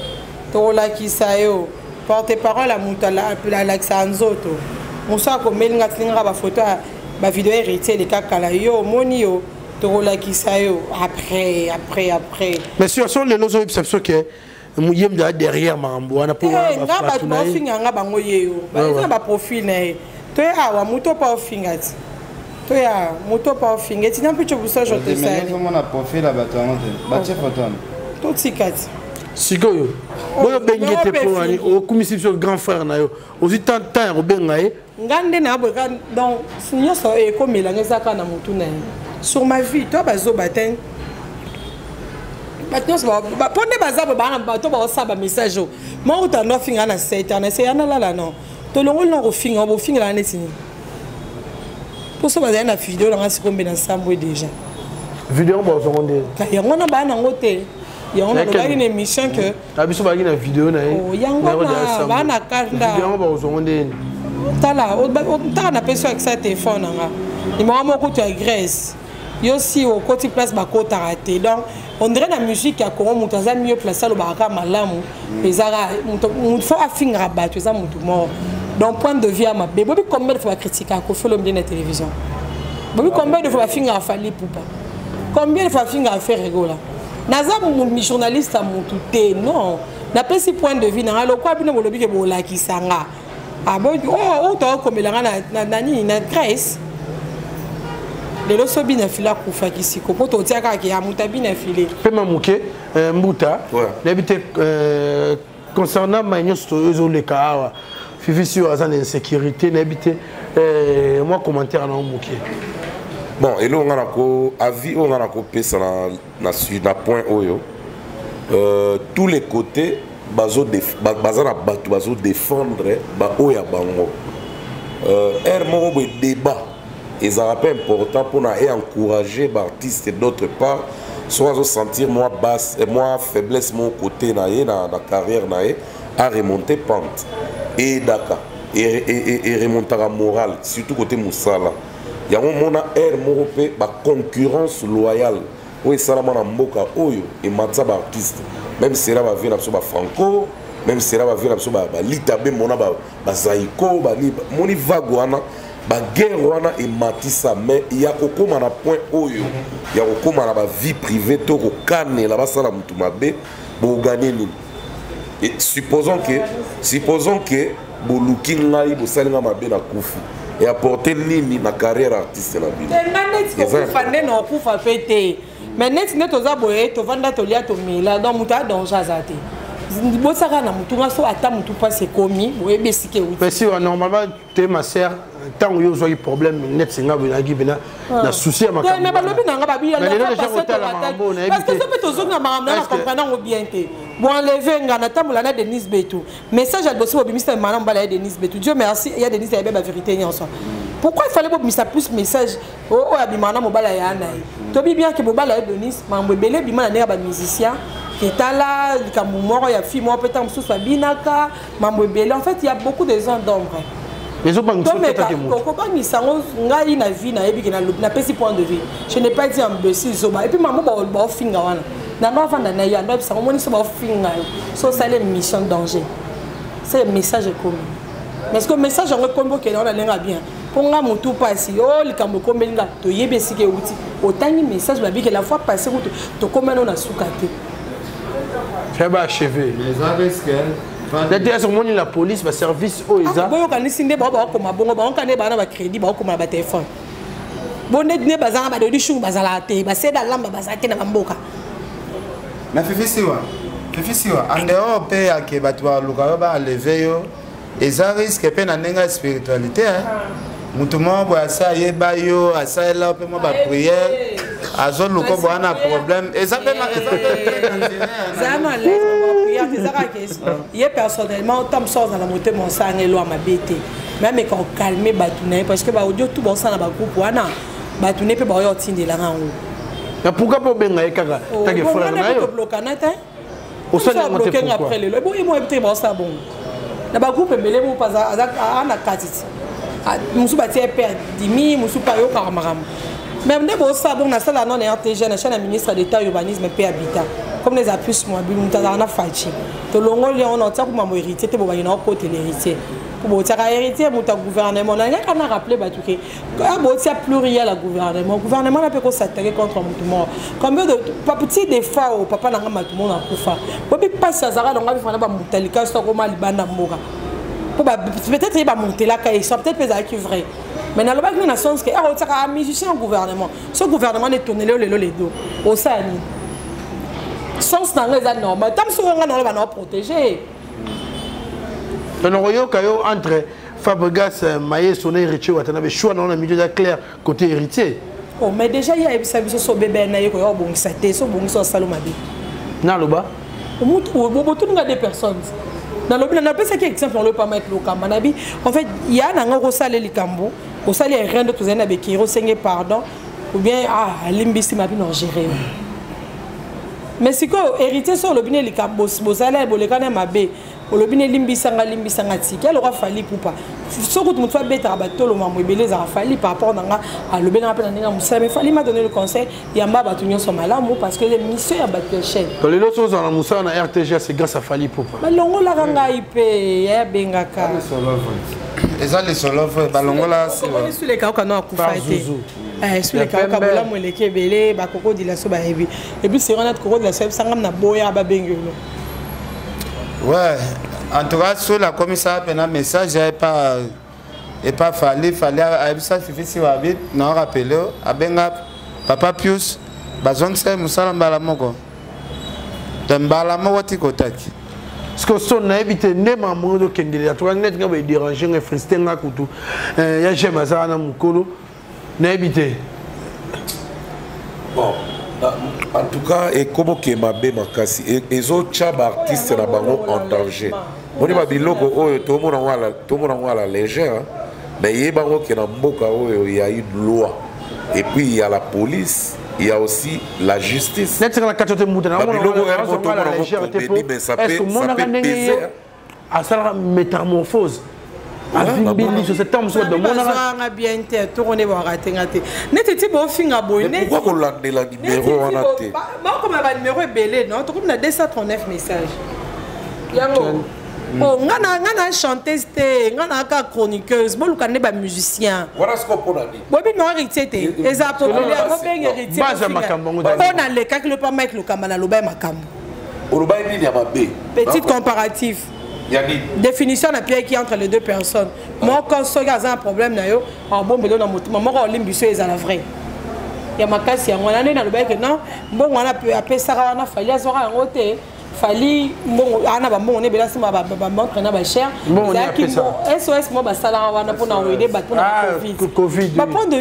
To la kisayo. Porte-parole à Moutala la Laxa Nzoto. Musa ko melinga tlinga ba photo ba vidéo hérité les kakala yo monio to la kisayo après. Mais sur les lozo perception que muyem derrière mambo ana pour ba profil nga bango yeyo. Ba profil na to ya wa muto pa ofingati. To ya muto pa ofingati na mpicho buso jote ça. Mais comment on a profil la bateau ba che photo. Tout tikati. Sigoyo. Boyo bengete pour ani au commission grand frère na yo. Ozi tant o bengaye. Ngande na boka donc sinyo so e ko melanga ka na mutu na. Sur ma vie, toi bazo baten. Maintenant ba pone bazabo ba to ba sa ba message. Moi uta no finga na 7 ans, c'est yana la non. To longo no finga bo finga la netini. Pour ça bazana vidéo la ngasi kombe na sambo déjà. Vidéo ba zo ngonde. Ya ngona ba na ngote. Il y a une émission que. La biso ba une vidéo na. Oh, yangona ba na kanda. Vidéo ba zo ngonde. Tala, on a perçu avec sa téléphone nga. Il m'a beaucoup de Grèce. Il y a aussi au côté place ba ko raté. Donc on dirait la musique à Congo mutaza mieux placé le baraka malamu. Les ara faut afinga battu ça mutu mort. Donc point de vue à ma bébé combien de fois critiquer à Kofi Olomide na télévision. Bébé combien de fois afinga à Fali Poupa. Combien de fois afinga à faire rigola. Naza mon journaliste à mon touté non. Na pas si point de vue na lo kwa bino molobi ke bola kisanga. Ah bon oh to comme la nani na Grèce. Les loso bina fila kufa kisiko poto tiaka ki amutabi na filé. Pema muke mbuta. L'habité concernant magnos to le kawa. Fifisi wa zan insécurité l'habité moi commentaire na muke. Bon, et là, on a un avis, on a un pesa na point oyo. Tous les côtés, bazo défendre ba oya bango. Moko débat, et ça rappelle important pour encourager les artistes et d'autre part, soit sentir moi basse et moi faiblesse mon côté na carrière à remonter pente et Dakar et remonter à morale surtout côté Moussala. Il y a une concurrence loyale. Oui, ça na mboka oyo et matza ba artiste. Même si là va venir na franco, même si là va venir na litabe mona ba zaiko ba ni moni vaguana ba guerre wana et matisa mais il y a kokoma na point oyo. Il y a kokoma na ba vie privée to ko kane la ba sala mutu mabe bo gagner ni. Et supposons que bo looking ngai bo salinga mabe na kufu. Et apporter nini na carrière artiste na bino. Mais net net oza boye to vanda to lia to mela donc muta danger azate. Bosaka na mutu ngaso ata mutu passe komi boye besike wuti. Mais si normalement tu ma sœur tant yo zo problème net singa bina gibina na souci à ma caméra. Mais balobi nanga babi ya na parce que ça peut to zonga maramna na comprendre bien te. Bon enlever ngana tamula na Denise Betou. Message à bossi bobimisa manam bala Denise Betou. Dieu merci, il y a Denise ya ba vérité ni ensemble. Pourquoi il fallait bobimisa plus message oh abimana mobala ya naï. Tobi bien que mobala Denise mambo belé bimana na ba musicien qui est là comme mort ya fille moi peut-être sous binaka mambo belé en fait il y a beaucoup de gens d'ombre. Les autres banques sont peut-être que sango ngai na vie na ebi na pesi point de vue. Je n'ai pas dit en bessi zoba et puis mambo ba finga wana. Na no avant na ya no sango moni so ba finga. So ça les mission danger. C'est le message commun. Mais ce que message on combo que on a lenga bien. Ponga mutu pasi oh likambo komelinga to yebesi ke uti. Otangi message ba bi que la fois passée to komana na sukate. fait achevé d'ailleurs sur la police va service au isa bon quand ni sinde ba comme bon ba on kan ba na ba crédit ba comme ba téléphone bon ne bazanga ba de chou bazala te ba c'est dans lamba bazate na mboka na fifisiwa en dehors pe ya ke ba toi luka ba lever yo eza risque pe na nenga spiritualité mutu mo bo asa yeba yo asa la pe mo ba prière azo luko bo ana problème eza pe na zama le prière eza ka question ye personnellement tam sort dans la montée mon sang et lo ma bête même quand calmer batuna parce que ba audio tout bon ça na ba groupe wana batuna pe ba yo tindela ngango na pourquoi pas benga ekaka ta ke frère na yo au sein de monter après le bon moi peut bon ça bon na ba groupe mbele mo pas ana katiti musu batie pe 10 000 musu pa yo karamara même ne bon ça bon na sala non RTG na chaîne ministre d'état urbanisme pe habitat comme les appuis moi bi mutala na fachi to longo le on tia kuma mo héritier te bo ba ina côté l'héritier pour tia héritier muta gouvernement na ya kana rappeler batuke bo tia pluriel la gouvernement na pe ko s'attaquer contre mutumo combien de petit des fois au papa na ngama tumo na kufa bo bi passe azara donc va faire ba mutalika so ko mali banda moka peut-être il va monter là quand il soit peut-être pas qui vrai mais dans le bac de la sens que un musicien au gouvernement ce gouvernement est tourné les dos au sani sens dans les normes tant que on va nous protéger dans le entre Fabregas Maïe sonné héritier ou atteindre choix dans le milieu clair côté héritier oh mais déjà il y a ça sur bébé na yo bon ça té so bon so salomabi na loba au mutu tout des personnes dans le plan, on appelle ça qui exemple, on ne peut pas mettre le Kamanabi. En fait, il y a un gros salaire de Kambo, au salaire rien de tout ça, qui est pardon, ou bien, l'imbécile m'a bien géré. Mais si quoi, héritier sur le binet, les Kambo, au salaire, le canard m'a bé, le binet l'imbisanga, quel aura fallu pour pas. Ce que tu me fais bête à bateau, le mamou, il a fallu par rapport à le bénin, mais il fallait m'a donner le conseil, il y a un bas sur malamu parce que les missions a battu le chien. Quand les autres choses dans la moussa, on a RTG, c'est grâce à Fali Poupa. Mais l'ongo la ranga ipé, bengaka. Et ça, les solofs, balongo là, c'est. On est sur les cas qu'on a coupé. Sur les cas qu'on a moulé, les kébélés, bakoko de la soba et puis c'est renat koko de la soba, sangam na boya babengelo. Ouais, en tout cas, sur la commissaire, un message n'est pas fallait ça suffit si vous avez non rappelé à Benga Papa Pius, Bazon c'est Moussa Mbalamoko. Mbalamoko Tikotaki. Ce que son a évité nem à mon dos Kendela, toi net qui déranger un fristin à couteau. Il y a jamais ça à Mukolo. N'a évité. Bon. En tout cas, et comme que ma bé makasi, et les autres artistes na bango en danger. On dit babiloko oh tout le monde a la légère, mais il y a bango qui na mboka oh il y a une loi. Et puis il y a la police, il y a aussi la justice. N'est-ce que la carte de moutana mais ça peut peser. À ça métamorphose. Avimbili sur cet homme soit de mon anga bien te tourner voir rater. N'était pas finga boy. Pourquoi on l'a la numéro en athée? Bon comme un numéro belé non, tout comme 239 messages. Yango. Oh ngana chanteuse te, ngana ka chroniqueuse, bon lukane ba musicien. Voilà ce qu'on peut dire. Bobi no héritier te, les populaire ko ben héritier. Base makambo ngo. On a le cas que le pas mettre le kamana lo ba makambo. O lo ba ni ya mabe. Petit comparatif. Définition de pied qui entre les deux personnes. Moi, quand je regarde un problème, bon, mais dans mon moment, on est à la vraie. Il y a ma casse, il y a un année dans le bec, non, bon, on a pu appeler ça, on a fallu à Zora en côté. Fali, bon, on est bien là, c'est ma montre, on a cher. SOS, moi, ça là, on a pour nous aider, pour nous Covid. Prendre de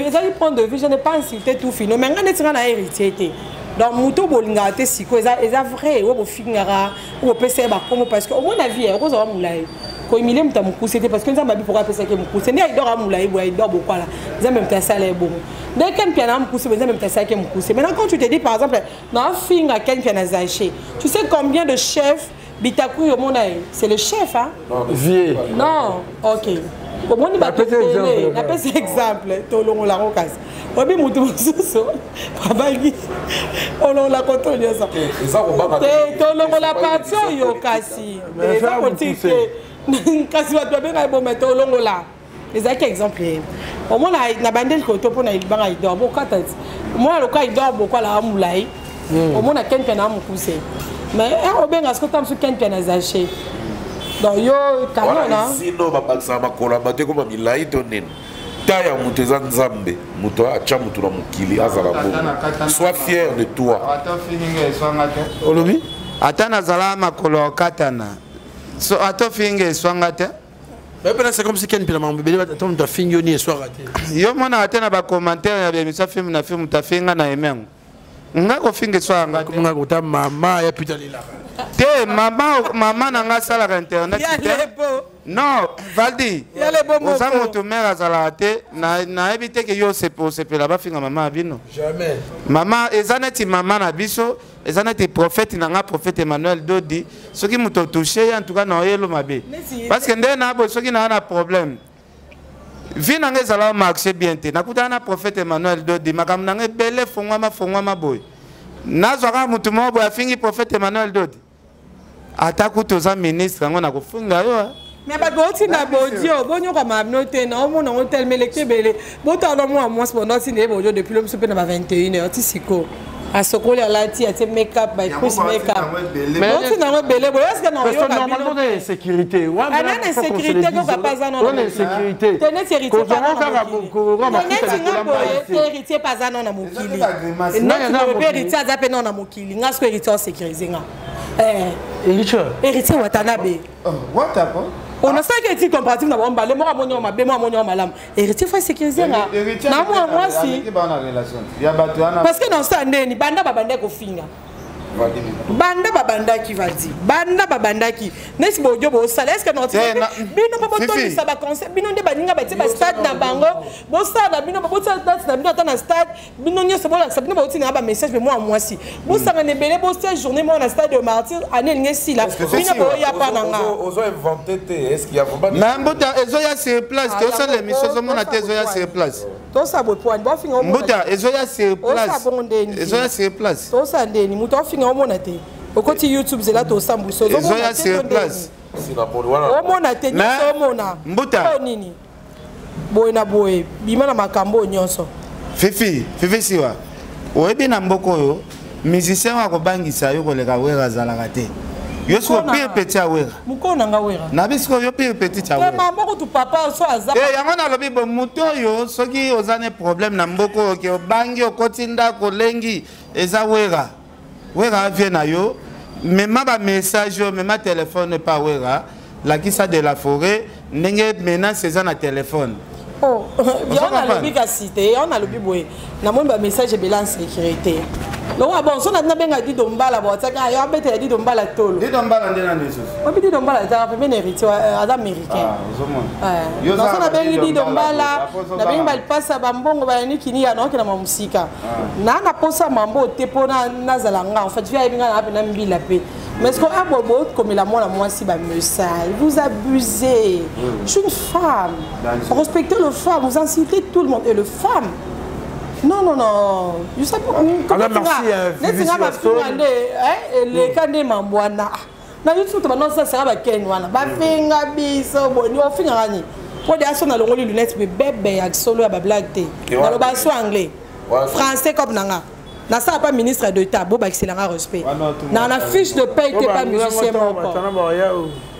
vie, je n'ai pas insulté tout fini, mais on est en héritier. Donc, Mouto Bolinga, c'est vrai, ou Fingara, ou PC, parce que, au moins, la vie, on va moulay. Quand il est c'était parce que nous avons dit pourquoi PC qui est moussé. Il dort à moulay, il dort beaucoup là. Nous avons même ta salle bon. Dès qu'un piano moussé, nous avons même ta salle qui est moussé. Maintenant, quand tu te dis, par exemple, dans un film à quel piano zaché, tu sais combien de chefs Bitakou au monde c'est le chef, hein? Vieux. Non, ok. Au moins, il va te donner. On appelle cet exemple. Tolong la rocase. Obi mutu mususu. Babagi. Olong la koto nyosa. Tolong la patio yo kasi. Ça politique. Kasi wa tobe ngai bo meto olong la. Les autres exemples. Au moins na bandel koto pona ibanga idor bo katati. Moi le cas idor bo kwa la mulai. Au moins na ken pena mukuse. mais obenga ce que tam su ken piana zaché donc yo kanona sino babakisa makola bate ko mamilai to nini taya mutu eza nzambe mutu acha mutu na mokili azala bongo sois fier de toi olobi ata nazala makolo katana so ato finge swanga te c'est comme si quelqu'un m'a dit que tu as fini une soir raté. Yo mona ata na ba commentaire ya bemisa film na film ta finga na emengo ngako finge swanga comme ngako ta mama ya putain lila te mama na nga sala ka internet non Valdi oza moto mère azala te na ebite ke yo sepela ba finga mama bino jamais mama ezaneti mama na biso ezaneti prophète na nga prophète Emmanuel Dodi soki moto touché en tout cas na yelo mabe parce que ndé na bo soki na problème vi na nga ezala marché bien te nakuta na prophète Emmanuel Dodi makam na nga bele fongwa boy nazwaka moto mo bo afingi prophète Emmanuel Dodi ataku toza ministre ngo na kofunga yo mais ba boti na bodio bonyo kwa mabnote na omo na hotel meleke bele bota no mo amo pendant si ne bodio depuis le souper na 21h ti siko a sokoli ala ti ate make up by Chris make up mais boti na bele bo est-ce que na yo normalement de sécurité wa na sécurité ko ka pas non na sécurité tenez héritier héritier pas non na mokili non héritier azape non na mokili ngasko héritier sécurisé nga héritier watanabe what up on a ça qui est comparatif na bomba le mo amonyo mabe mo amonyo malam héritier faut sécuriser na moi si parce que dans ça ndeni banda babanda ko finga banda babanda qui va dire banda babanda qui nesi bojo bo sala est-ce que non bino ba boto ça ba concept bino nde baninga ba tiba stade na bango bo sala bino ba boto stade na bino na stade bino nyoso bo la bino ba boto ba message mais moi si bo sala ne belé bo cette journée moi na stade de martyr année ngesi la bino bo ya pa nanga ozo inventé te est-ce qu'il y a vraiment mais mbota ezoya sur place to ça les missions zo mona te ezoya sur place to ça bo point bo finga mbota ezoya sur place ezoya sur place to ça ndeni muto finga omona te okoti YouTube zela to sambuso ezoya sur place omona te nyonso omona mbuta nini boye na boye bima na makambo nyonso fifi siwa oyebi na mboko oyo musicien wa kobangisa yo koleka wera zalaka te yo siko pire petit awera mukona nga wera na bisiko yo pire petit awera te mboko tu papa so azaba yango na lobi bo muto yo soki ozane problème na mboko ke obangi okoti ndako lengi eza wera vient na yo même ba message même téléphone pas wera la qui ça de la forêt ndenge maintenant c'est ça na téléphone oh bien on a le bicacité on a le biboé na mon ba message bela en sécurité donc bon so na benga di dombala bo tsaka yo abete di dombala tolo di dombala ndena neso obi di dombala za pe héritier az américain yo so na bengi di dombala na bengi bal passa bambongo ba ni kini ya no kina mamusika na posa mambo te pona nazalanga en fait via binga na pe na mbila pe mais ce qu'on a bobo comme la moi si ba message vous abusez je suis une femme respectez le femme vous incitez tout le monde et le femme non je sais pas comment les canés mamboana na YouTube to banonsa sera ba kenwana ba finga biso boni o finga ngani po de aso na longoli lunettes bébé ya solo ya ba blague te na lo ba so anglais français comme nanga na ça pas ministre d'État bo ba excellent respect na fiche de paye te pas musicien moko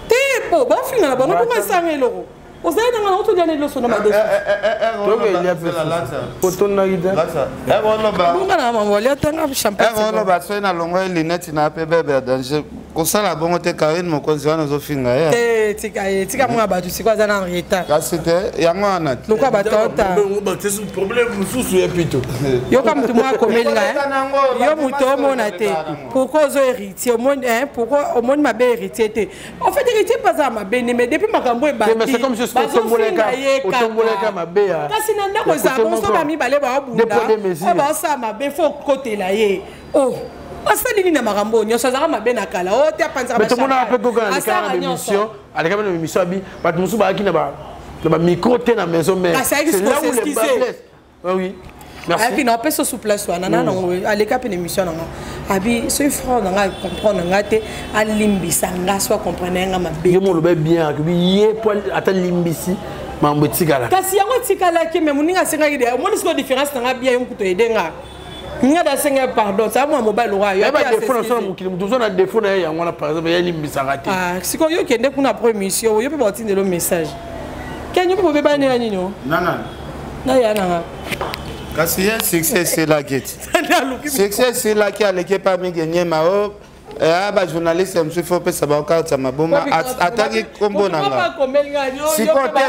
te po ba finga na bono ko sangelo vous avez dans l'autre dernier de son nom à défaut. kosala bongo te Karine mokonzi wana ozofinga ya tika mwa batu siko aza na retard kasi te yango wana lokwa batota problème mosusu ya pito yo ka mutu mwa komelinga yo mutu omona te pourquoi ozo héritier pourquoi omoni mabe héritier te en fait héritier pas za mabe mais depuis makambo ebaki mais c'est comme si otomboleka mabe ya kasi na ndako za bonso ba mibale ba obunda ba sa mabe fo kotela ye oh asali na makambo nyonso azaka mabe na kala o te apanza ba mais tout le monde a fait kokana na émission avec une émission abi ba musu ba kina ba micro te na maison mais c'est là où les bas blessent oui merci avec une opération sous place wana na avec une émission na abi so frère na comprendre ngate a limbisa ngaswa comprendre nga mabe yo mo lobe bien que ye point ata limbisi mambo tikala kasi yango tikala ke mais muninga senga ide mo disko différence na bien yo kuto edenga Nga da senga pardon, ça moi mobile roi. Il y a des défauts dans son mukili, nous on a des défauts là, on a par exemple, il y a limisa raté. Ah, si quand yo kende kuna promission, yo peut partir de le message. Quand yo peut pas ne ani no? Non. Na ya na. Kasi succès c'est la guette. Succès c'est là qui a l'équipe pas mi gagner mao. Ba journaliste monsieur faut pas savoir carte ça maboma attaquer combo nanga. Si côté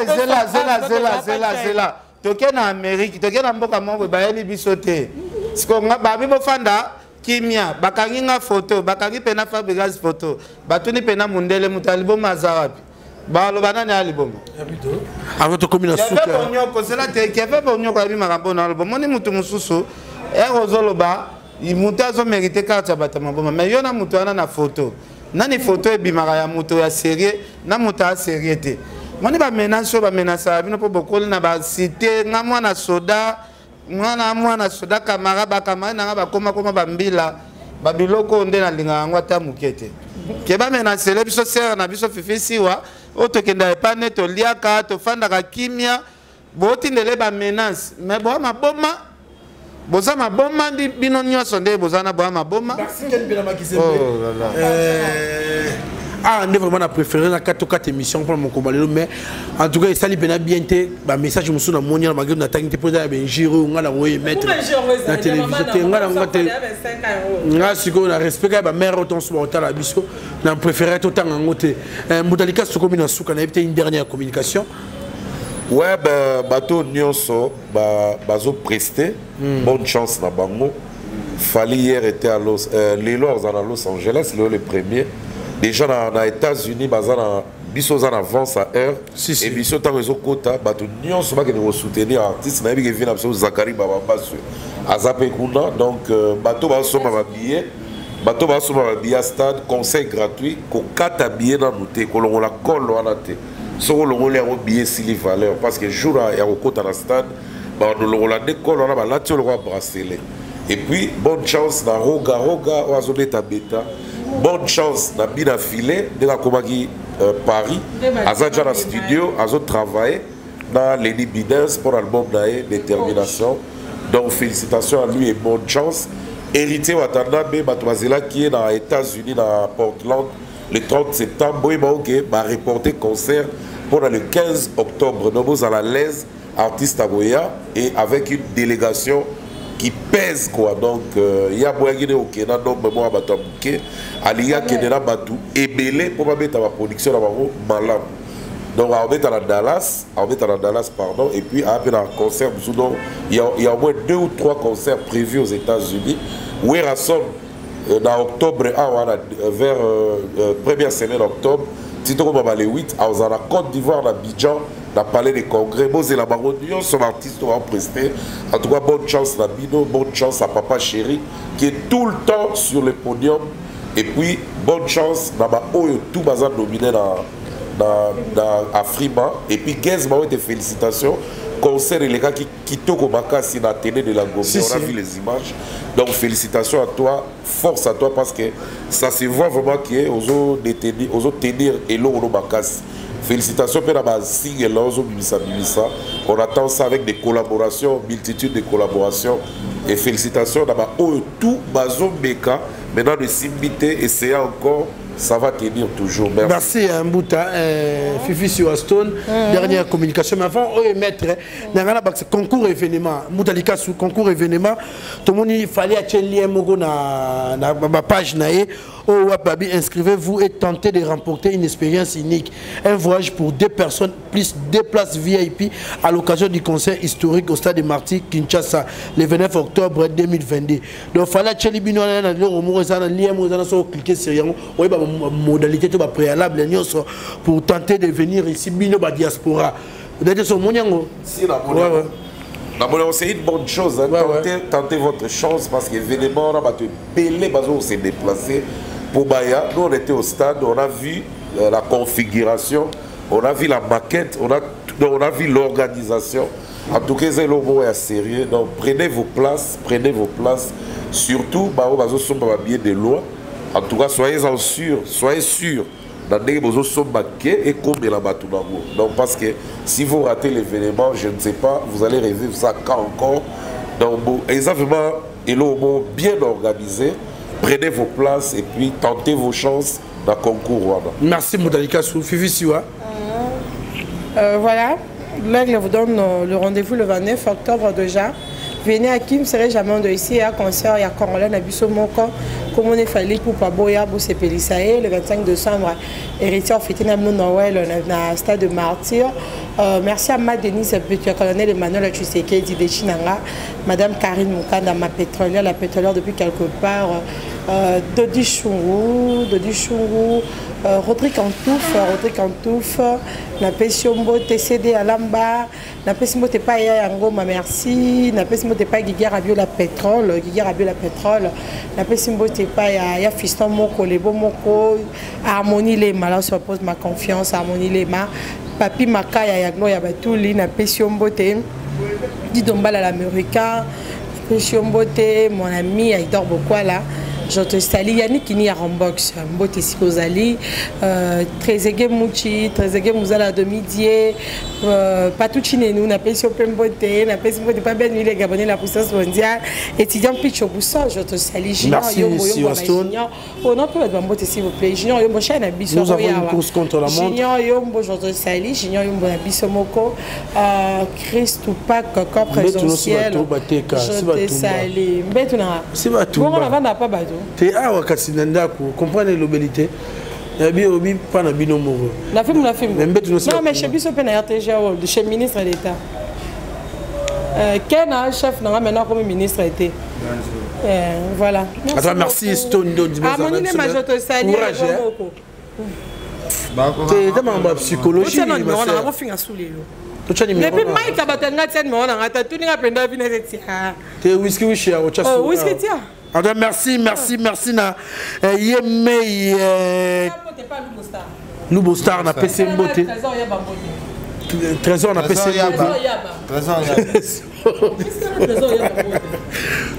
zela. Toke na Amérique, toke na mboka mongo ba yeli bisote. Siko nga ba bibo fanda kimia, bakangi nga photo, bakangi pena Fabregas photo. Batuni pena mundele mutalibo mazawapi. Ba lo banane alibomo. Habito. Avant to komina suka. Ko c'est la te qui fait bonyo ko bi makambo na albo. Moni mutu mususu erozoloba, imutu azo mériter carte bata maboma. Mais yo na mutu ana na photo. Nani photo e bimaka ya mutu ya série, na mutu a sérieuté. Moni ba menace bino po bokoli na ba cité nga mwana soda kamara ba kamara na ba koma ba mbila ba biloko nde na linga ngwa ta mukete ke ba menace le biso sera na biso fifisiwa otokenda pa neto liaka to fanda ka kimia boti ndele ba menace mais bo maboma boza maboma ndi bino nyoso nde boza na bo maboma Ah, on est vraiment préféré dans 4 émissions pour mon combat, mais en tout cas, ça bien été. Message je me suis dans mon lien, malgré notre technique pour un giro, on a la mettre la télévision. On a ce qu'on a respecté, ma mère autant sur la bisco, on a préféré tout le temps en côté. Moudalika, ce qu'on a eu une dernière communication. Ouais, bateau Nyonso, bazo presté, bonne chance na bango. Fali hier était à Los Angeles, le premier. Déjà dans les États-Unis, ils sont en avance à heure. Et ils sont en réseau quota. Ils sont en soutenir artistes. Ils sont en train de Zakari Bababasu. Azapekuna. Donc, ils sont en billet. Ils sont en billet à stade. Conseil gratuit. Ils sont en billet dans nous. Ils sont en colle. Ils sont en billet si les valeurs. Parce que jour il y a un quota dans le stade. Ils sont en décolle. Ils sont en bracelet. Et puis, bonne chance dans Roga. Ils sont en bêta. Bonne chance dans Bina Filé, de la Komagi Paris, Azadja dans le studio, Azot travaillé dans Lady Bidens pour l'album d'Aé, Détermination. Donc félicitations à lui et bonne chance. Héritier Watanabe, Batouazela qui est dans les États-Unis, dans Portland, le 30 septembre, il va reporter concert pour le 15 octobre. Nous à la l'aise, artiste à Goya, et avec une délégation qui pèse quoi. Donc il y a Boyagine au Kenya, donc moi Batamouké, Aliya Kenera Batou, et Belé pour mettre ma production dans Malam. Donc on met à Dallas, pardon, et puis après un concert, il y a au moins 2 ou 3 concerts prévus aux États-Unis. Où est Rasson dans octobre, vers première semaine d'octobre, Tito le 8, à la Côte d'Ivoire, à Abidjan. Dans le palais des congrès, Bose et la Baronnion, son artiste va prester. En tout cas, bonne chance à Bino, bonne chance à Papa Chéri, qui est tout le temps sur le podium. Et puis, bonne chance à tout bazar nominé dans Afrima. Et puis, 15 mois de félicitations. Concert et les gars qui toquent au Makassi dans la télé de la Gombe. On a vu les images. Donc, félicitations à toi, force à toi, parce que ça se voit vraiment qu'il y a aux autres tenir et l'eau au Makassi. Félicitations pour la signe on attend ça avec des collaborations, multitude de collaborations. Et félicitations d'abord tout Bazo Beka, maintenant de s'imiter, essayer encore, ça va tenir toujours. Merci à Mbouta, Fifi Siwastone, dernière communication. Mais avant, on mettre concours événement, Moutalika sous concours événement, tout le monde il fallait acheter na page nae. Oh Wapabi, inscrivez-vous et tentez de remporter une expérience unique. Un voyage pour 2 personnes, plus 2 places VIP à l'occasion du concert historique au stade de Marty, Kinshasa, le 29 octobre 2022. Donc, il fallait acheter les cliquer sur modalité préalable pour tenter de venir ici, Bino Diaspora. Vous êtes sur mon c'est une bonne chose. Tentez votre chance parce que l'événement, on s'est déplacé. Pour Baya, nous on était au stade, on a vu la configuration, on a vu la maquette, on a vu l'organisation. En tout cas, c'est le mot est sérieux. Donc prenez vos places. Surtout, on sommes bien de loi. En tout cas, soyez sûrs. Dans des et comme la Batunango. Donc parce que si vous ratez l'événement, je ne sais pas, vous allez revivre ça quand encore. Donc bon, exactement. et l'homme bien organisé. Prenez vos places et puis tentez vos chances dans le concours. Merci Moudalika Sou. Fifi Siwa. Voilà, l'aigle vous donne le rendez-vous le 29 octobre déjà. Venez à Kim, serait jamais de ici à concert, il y a Congolais, Nabiso Moko, comme on est fallu pour Paboya, Bousse Pélissaé, le 25 décembre, héritier en fêté Noël, dans le stade de Martyr. Merci à ma Denise Petit, colonel Emmanuel Tshisekedi de Chinanga, Madame Karine Moukanda, ma pétrolière, la pétrolière depuis quelque part, Dodi Chungou, Rodrigue Antouf, na Pesiombo TCD Alamba, na Pesimo Tepa Yangoma merci, na Pesimo Tepa Guiguer Abio la pétrole, na Pesimo Tepa ya Fiston Moko, Lebo Moko, Harmonie Lema, là ça pose ma confiance, Harmonie Lema, Papi Makaya Yagno Yabatuli, na Pesiombo Te, Didombala l'américain, Pesiombo Te, mon ami, il dort beaucoup là. Je te salue, Yannick Kini à Rambox, Mbote Sikozali, Trezege Mouchi, Trezege Mouzala Domidier, Patouchine, nous, n'a pas si open beauté, n'a pas si on pas bien les Gabonais, la puissance mondiale, étudiant Picho Boussa, je te salue, Junior, Junior, oh non, peut être Mbote s'il vous plaît, Junior Yombo Chane, Abisso, nous avons une course contre la montre. Junior Yombo, je te salue, Junior Yombo, Abisso Moko, Christ Tupac, corps présentiel, je te salue, Mbetuna, c'est pas tout. On n'a pas bateau. Tu as comprenez l'obélité. Il pas na bino moro. La film. Non mais chez Biso Pena RTG chez ministre d'État. Quel chef n'a maintenant comme ministre été. Voilà. Merci Stone do di Harmonie les majorité sali. Tu es dans psychologie. Tu as numéro na finga soulé. Tu as numéro. Mais Mike abatanga tien numéro na ngata tu ninga penda vina zetia. Tu whisky wishi ya ocha. Oh whisky tia. Alors merci na Yemei Loubostar na PC Mbote. Trésor na PC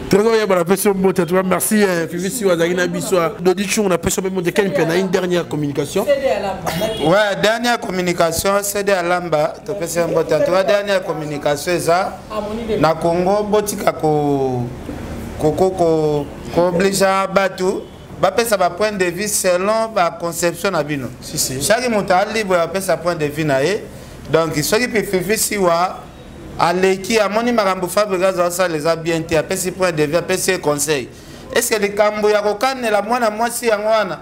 Trésor Yaba na PC Mbote. Merci Fifi Siwa Zagina Biswa. Dodichou na PC Mbote. Quelle peine une dernière communication. Ouais, dernière communication CD Alamba to PC Mbote. La dernière communication ça na Congo botika ko Koko oblige à battre, ça va point de vue selon la conception d'Abino. Chaque montant libre va sa point de vue naé. Donc ce qui peut faire si wa aleki à moni marambo fabrique ça les a bien été après ce point de vue après ce conseil. Est-ce que les cambo ya kokane la mwana mwasi yangwana?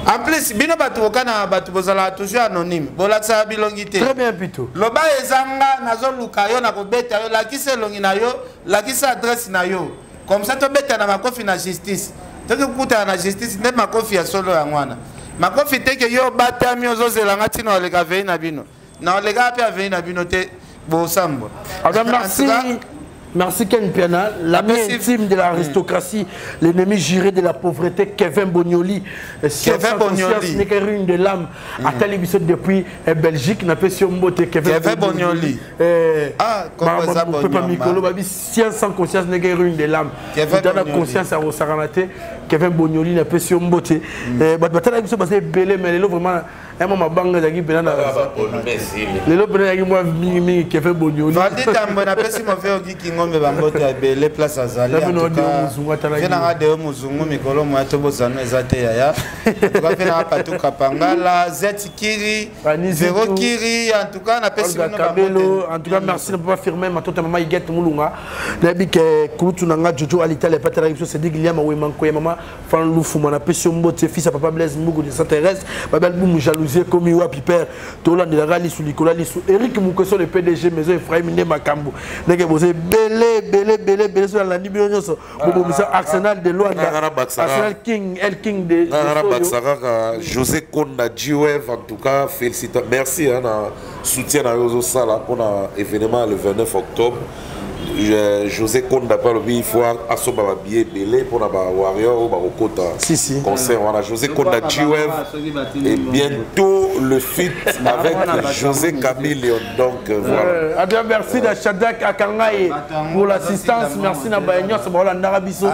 En plus, bino batu okana batu bozala toujours anonyme. Bolaksa bilongité. Très bien plutôt. Loba ezanga nazo lukayo na kobeta yo lakise longi na yo, lakise adresse na yo. Comme ça to beta na makofi na justice. Toko kuta na justice nde makofi ya solo ya ngwana. Makofi teke yo bata mi ozozelanga tino olega vei na bino. Na olega pe vei na bino te bo sambo. Alors merci. Merci Ken Piana, l'ami intime de l'aristocratie, l'ennemi juré de la pauvreté, Kevin Bognoli. Kevin Bognoli. N'est qu'une de l'âme. À Talibisot depuis Belgique, n'a pas sur Mbote Kevin Bognoli. Ah, comment ça Bognoli? Science sans conscience n'est qu'une de l'âme. Kevin Bognoli. conscience à Rosaranate, Kevin Bognoli n'a pas sur Mbote. Batala basé belé, mais là vraiment. Un moment banga zaki benana. Les lots benana moi mi Kevin Bognoli. Valdi tambo na pesi mo fe oki kingombe bambote belé place azali. Vena de muzungu mikolo mo atobo zanu ezate yaya. Tuka fena patuka pangala zetikiri zero kiri en tout cas na pesi no bambote. En tout cas merci ne peut pas firmer ma tota mama Iget Mulunga. Nabi ke kulutu nanga Jojo Alita le patala biso c'est Guillaume we manko mama fan lufu na pesi mbote fils à papa Blaise Mbugu de Saint-Thérèse babel boum jaloux comme Iwa Piper, Tola de la Rally sous Nicolas Lissou, Eric Moukoso, le PDG, Maison Ephraim Makambo. N'est-ce que belé sur la Libye, Arsenal de Loire, Arsenal King, El King de José Konda, G-Wave, en tout cas, félicitations. Merci, soutien à Yozo Sala pour l'événement le 29 octobre. José Konda parle il faut assober un billet belé pour la Warrior ou Barokota concert. Voilà, José Konda G-Wave et bientôt le feat avec José Camille. Donc voilà. Merci à Shadak Akangaye pour l'assistance. Merci à Bayenyo, c'est bon, Narabiso.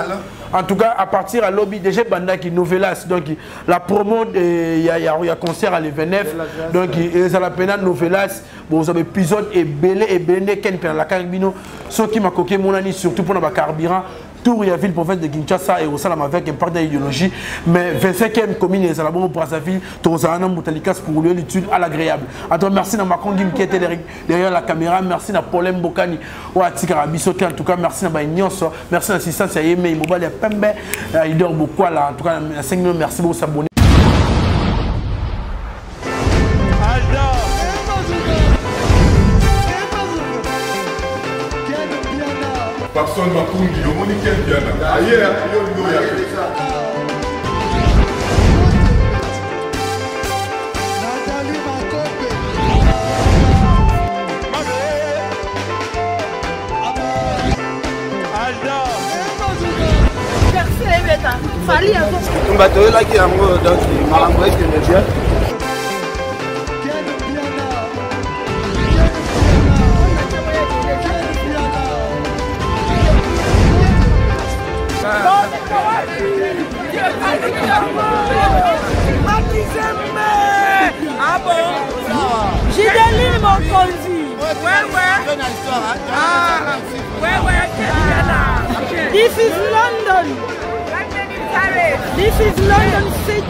En tout cas, à partir à lobby, déjà Banda qui Novelas, donc la promo, il y a concert à le 29, donc ils ont la peine Novelas, bon, vous avez épisode et belé, Ken la Carabino, ceux qui m'a coqué mon année, surtout pour le carburant. Tour et ville province de Kinshasa et au Salam avec un parti d'idéologie, mais 25e commune et Salabon Brazzaville, Tozana Moutalikas pour l'étude à l'agréable. Alors merci à Macron qui était derrière la caméra, merci à Paulem Bokani ou à Tikarabisoke, en tout cas merci à Bagnos, merci à l'assistance à Yémé, Mobile et Pembe, il dort beaucoup là, en tout cas à 5 millions, merci beaucoup s'abonner. Personne m'a conduit, le monde est bien. Ailleurs, il y a Ah bon? J'ai donné mon conduit. Ouais. Ah, ouais. This is London. This is London City.